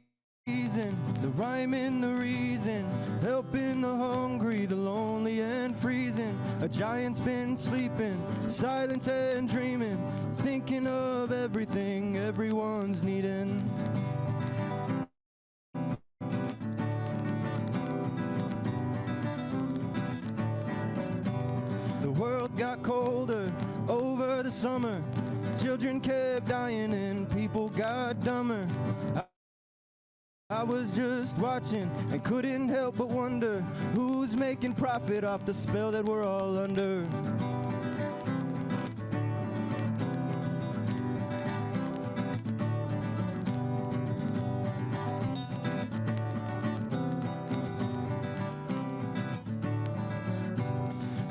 Speaker 13: the rhyme and the reason, helping the hungry, the lonely and freezing. A giant's been sleeping, silent and dreaming, thinking of everything everyone's needing. The world got colder over the summer. Children kept dying and people got dumber. I was just watching and couldn't help but wonder who's making profit off the spell that we're all under.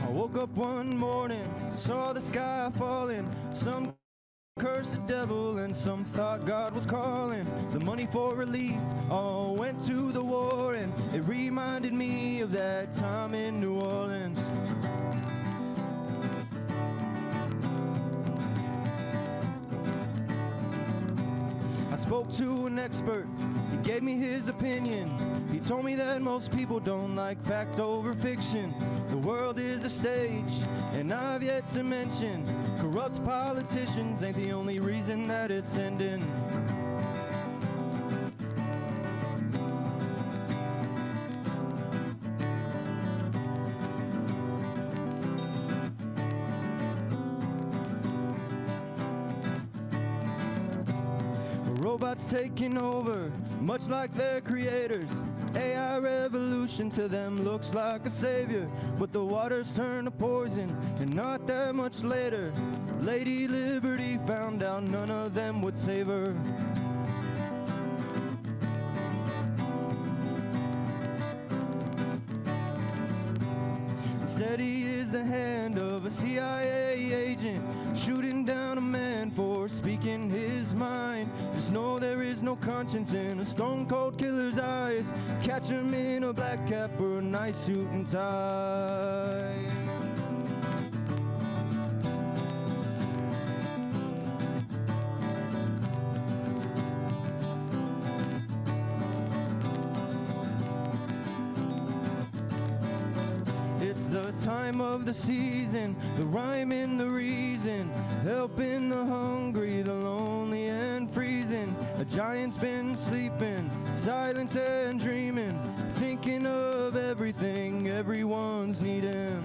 Speaker 13: I woke up one morning, saw the sky falling, some cursed the devil and some thought God was calling. The money for relief all went to the war, and it reminded me of that time in New Orleans. I spoke to an expert, he gave me his opinion. He told me that most people don't like fact over fiction. The world is a stage, and I've yet to mention corrupt politicians ain't the only reason that it's ending. Robots taking over, much like their creators. AI revolution to them looks like a savior, but the waters turn to poison, and not that much later, Lady Liberty found out none of them would save her. Steady is the hand of a CIA agent, shooting down a man for speaking his mind. Just know there is no conscience in a stone cold killer's eyes. Catch him in a black cap or a nice suit and tie. It's the time of the season, the rhyme and the reason, helping the hungry, the lonely and freezing. A giant's been sleeping, silent and dreaming, thinking of everything everyone's needing.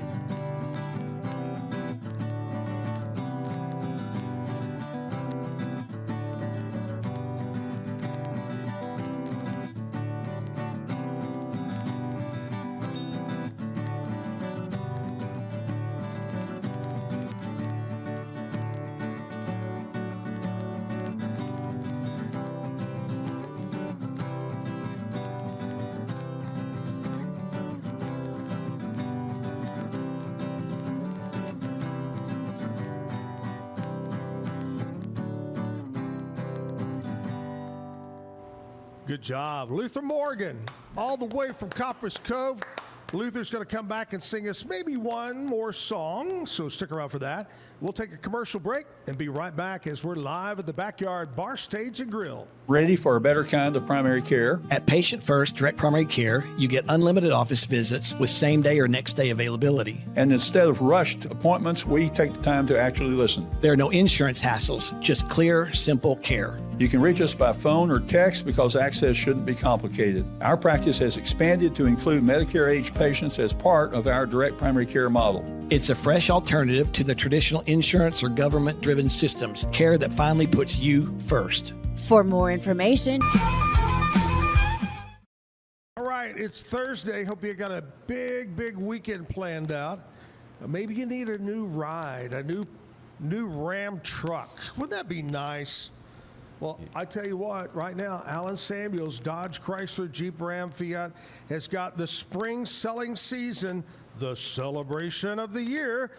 Speaker 2: Good job. Luthor Morgan, all the way from Copper's Cove. Luthor's going to come back and sing us maybe one more song, so stick around for that. We'll take a commercial break and be right back as we're live at the Backyard Bar, Stage, and Grill.
Speaker 18: Ready for a better kind of primary care?
Speaker 19: At Patient First Direct Primary Care, you get unlimited office visits with same-day or next-day availability.
Speaker 18: And instead of rushed appointments, we take the time to actually listen.
Speaker 19: There are no insurance hassles, just clear, simple care.
Speaker 18: You can reach us by phone or text because access shouldn't be complicated. Our practice has expanded to include Medicare-age patients as part of our direct primary care model.
Speaker 19: It's a fresh alternative to the traditional insurance or government-driven systems, care that finally puts you first.
Speaker 1: For more information,
Speaker 2: all right, it's Thursday. Hope you got a big weekend planned out. Maybe you need a new ride, a new Ram truck. Wouldn't that be nice? Well, I tell you what, right now, Alan Samuels, Dodge, Chrysler, Jeep, Ram, Fiat, has got the spring selling season, the celebration of the year.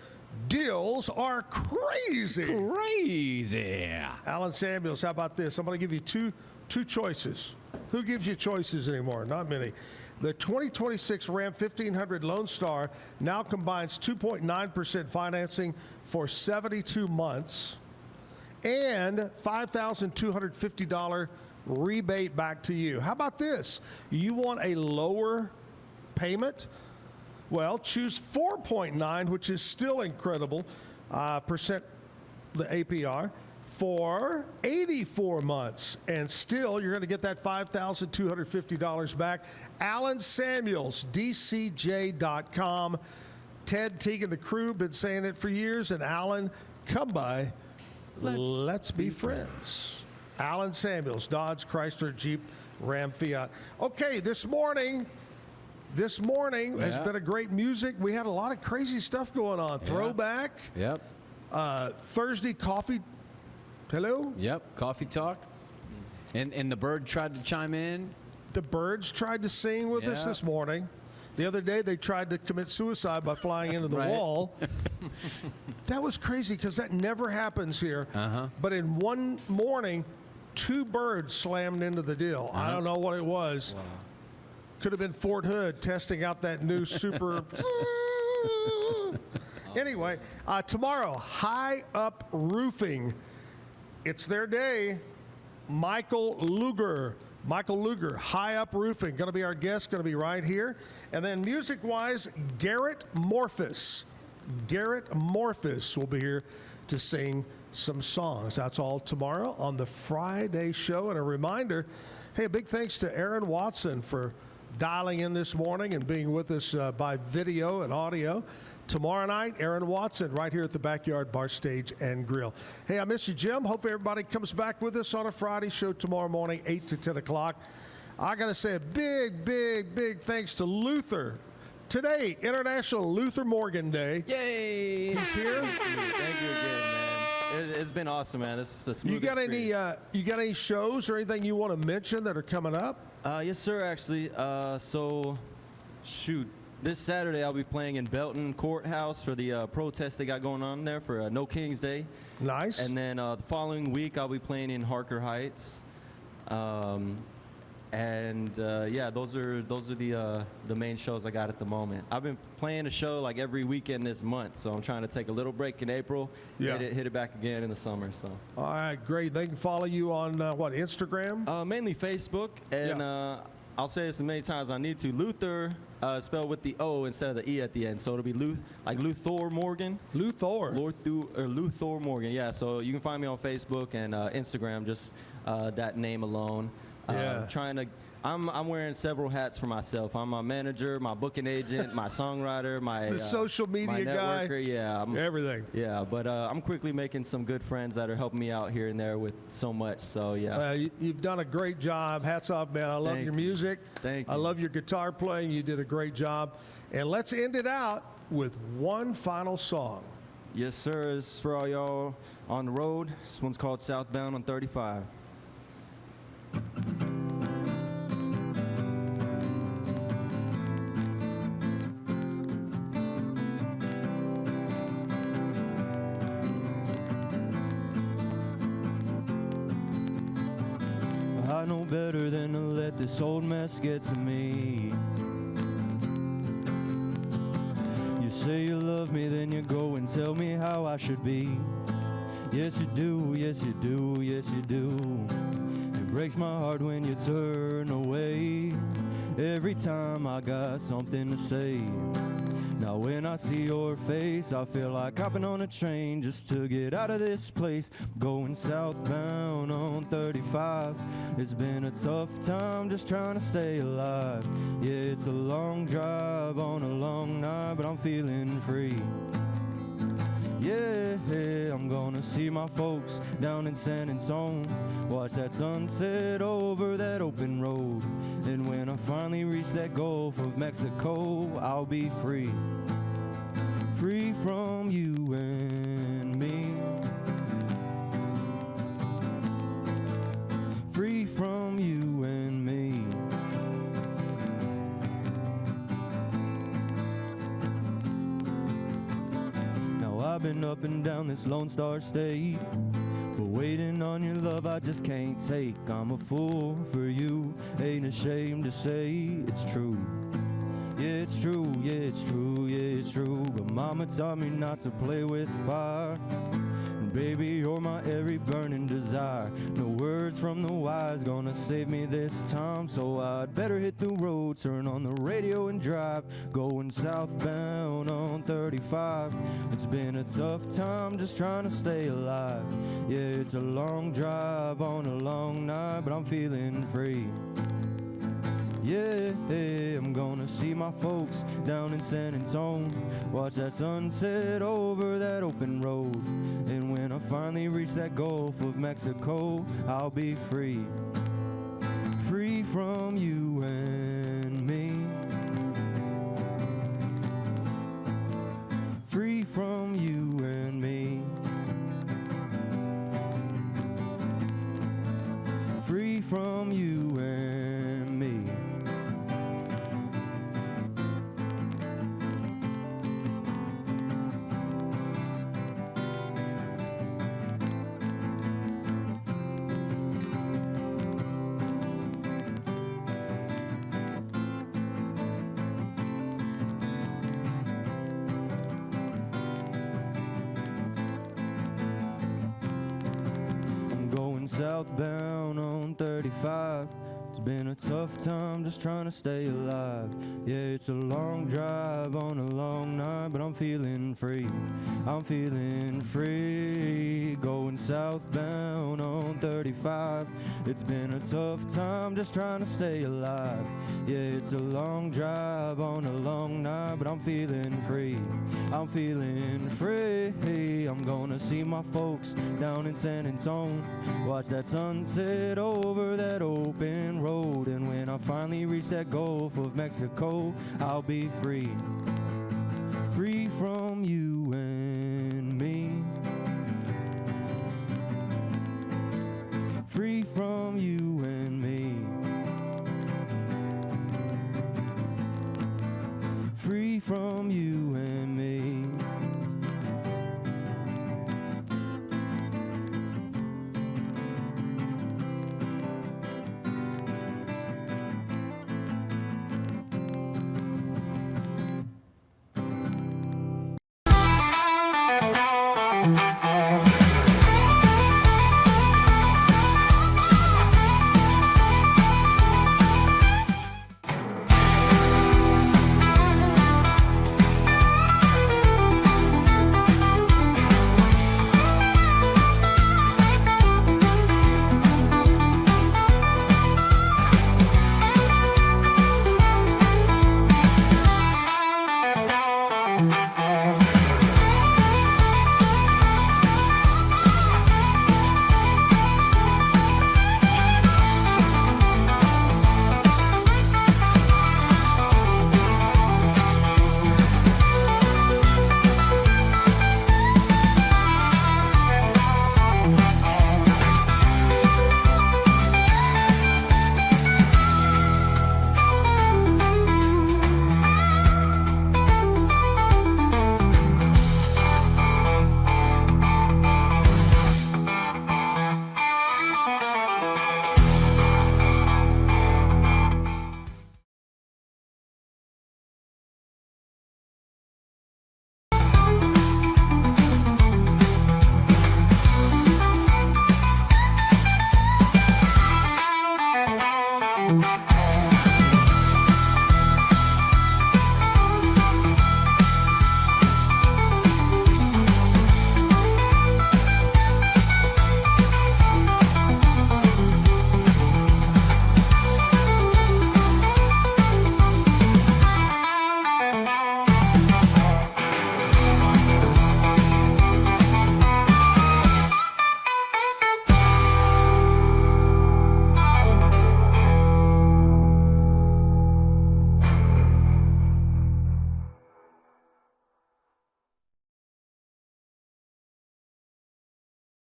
Speaker 2: Deals are crazy.
Speaker 3: Crazy.
Speaker 2: Alan Samuels, how about this? I'm going to give you two choices. Who gives you choices anymore? Not many. The 2026 Ram 1500 Lone Star now combines 2.9% financing for 72 months and $5,250 rebate back to you. How about this? You want a lower payment? Well, choose 4.9, which is still incredible, percent the APR for 84 months. And still, you're going to get that $5,250 back. Alan Samuels, DCJ.com. Ted Teague and the crew been saying it for years. And Alan, come by. Let's be friends. Alan Samuels, Dodge, Chrysler, Jeep, Ram, Fiat. Okay, this morning has been a great music. We had a lot of crazy stuff going on. Yeah. Throwback.
Speaker 3: Yep.
Speaker 2: Thursday coffee. Hello?
Speaker 3: Yep, coffee talk. And the bird tried to chime in.
Speaker 2: The birds tried to sing with us this morning. The other day, they tried to commit suicide by flying into the wall. That was crazy because that never happens here. But in one morning, 2 birds slammed into the deal. I don't know what it was. Wow. Could have been Fort Hood testing out that new super. Anyway, tomorrow, High Up Roofing. It's their day. Michael Luger, High Up Roofing, going to be our guest, going to be right here. And then music-wise, Garrett Morphus will be here to sing some songs. That's all tomorrow on the Friday show. And a reminder, hey, a big thanks to Aaron Watson for dialing in this morning and being with us by video and audio. Tomorrow night, Aaron Watson right here at the Backyard Bar, Stage, and Grill. Hey, I miss you, Jim. Hope everybody comes back with us on a Friday show tomorrow morning, 8 to 10 o'clock. I got to say a big thanks to Luthor. Today, International Luthor Morgan Day.
Speaker 3: Yay!
Speaker 2: He's here.
Speaker 13: Thank you again, man. It's been awesome, man. This is a smooth experience.
Speaker 2: You got any shows or anything you want to mention that are coming up?
Speaker 13: Yes, sir, actually. This Saturday I'll be playing in Belton Courthouse for the protest they got going on there for No King's Day.
Speaker 2: Nice.
Speaker 13: And then the following week I'll be playing in Harker Heights. Those are the main shows I got at the moment. I've been playing a show like every weekend this month, so I'm trying to take a little break in April, hit it back again in the summer. So. All
Speaker 2: right, great. They can follow you on what, Instagram?
Speaker 13: Mainly Facebook, and I'll say this as many times as I need to. Luthor, spelled with the O instead of the E at the end. So it'll be like Luthor Morgan.
Speaker 2: Luthor.
Speaker 13: Luthor Morgan. Yeah. So you can find me on Facebook and Instagram, just that name alone.
Speaker 2: Yeah.
Speaker 13: I'm wearing several hats for myself. I'm my manager, my booking agent, my songwriter,
Speaker 2: the social media
Speaker 13: my
Speaker 2: guy.
Speaker 13: networker. Yeah,
Speaker 2: everything.
Speaker 13: Yeah, but I'm quickly making some good friends that are helping me out here and there with so much. So yeah.
Speaker 2: You've done a great job. Hats off, man. I love your music.
Speaker 13: Thank you.
Speaker 2: I love your guitar playing. You did a great job. And let's end it out with one final song.
Speaker 13: Yes, sir. It's for all y'all on the road. This one's called Southbound on 35. I know better than to let this old mess get to me. You say you love me, then you go and tell me how I should be. Yes you do, yes you do, yes you do. It breaks my heart when you turn away. Every time I got something to say. Now when I see your face, I feel like hopping on a train just to get out of this place. Going southbound on 35. It's been a tough time just trying to stay alive. Yeah, it's a long drive on a long night, but I'm feeling free. Yeah, I'm gonna see my folks down in San Antonio. Watch that sunset over that open road. And when I finally reach that Gulf of Mexico, I'll be free. Free from you and me. Free from you and me. Now I've been up and down this Lone Star State, but waiting on your love I just can't take. I'm a fool for you, ain't ashamed to say it's true. Yeah, it's true, yeah, it's true, yeah, it's true. But mama taught me not to play with fire. And baby, you're my every burning desire. No words from the wise gonna save me this time. So I'd better hit the road, turn on the radio and drive. Going southbound on 35. It's been a tough time just trying to stay alive. Yeah, it's a long drive on a long night, but I'm feeling free. Yeah, I'm gonna see my folks down in San Antonio. Watch that sunset over that open road. And when I finally reach that Gulf of Mexico, I'll be free. Free from you and me. Free from you and me. Free from you and me. Southbound on 35. It's been a tough time just trying to stay alive. Yeah, it's a long drive on a long night, but I'm feeling free. I'm feeling free. Going southbound on 35. It's been a tough time just trying to stay alive. Yeah, it's a long drive on a long night, but I'm feeling free. I'm feeling free. I'm gonna see my folks down in San Antonio. Watch that sunset over that open road. And when I finally reach that Gulf of Mexico, I'll be free. Free from you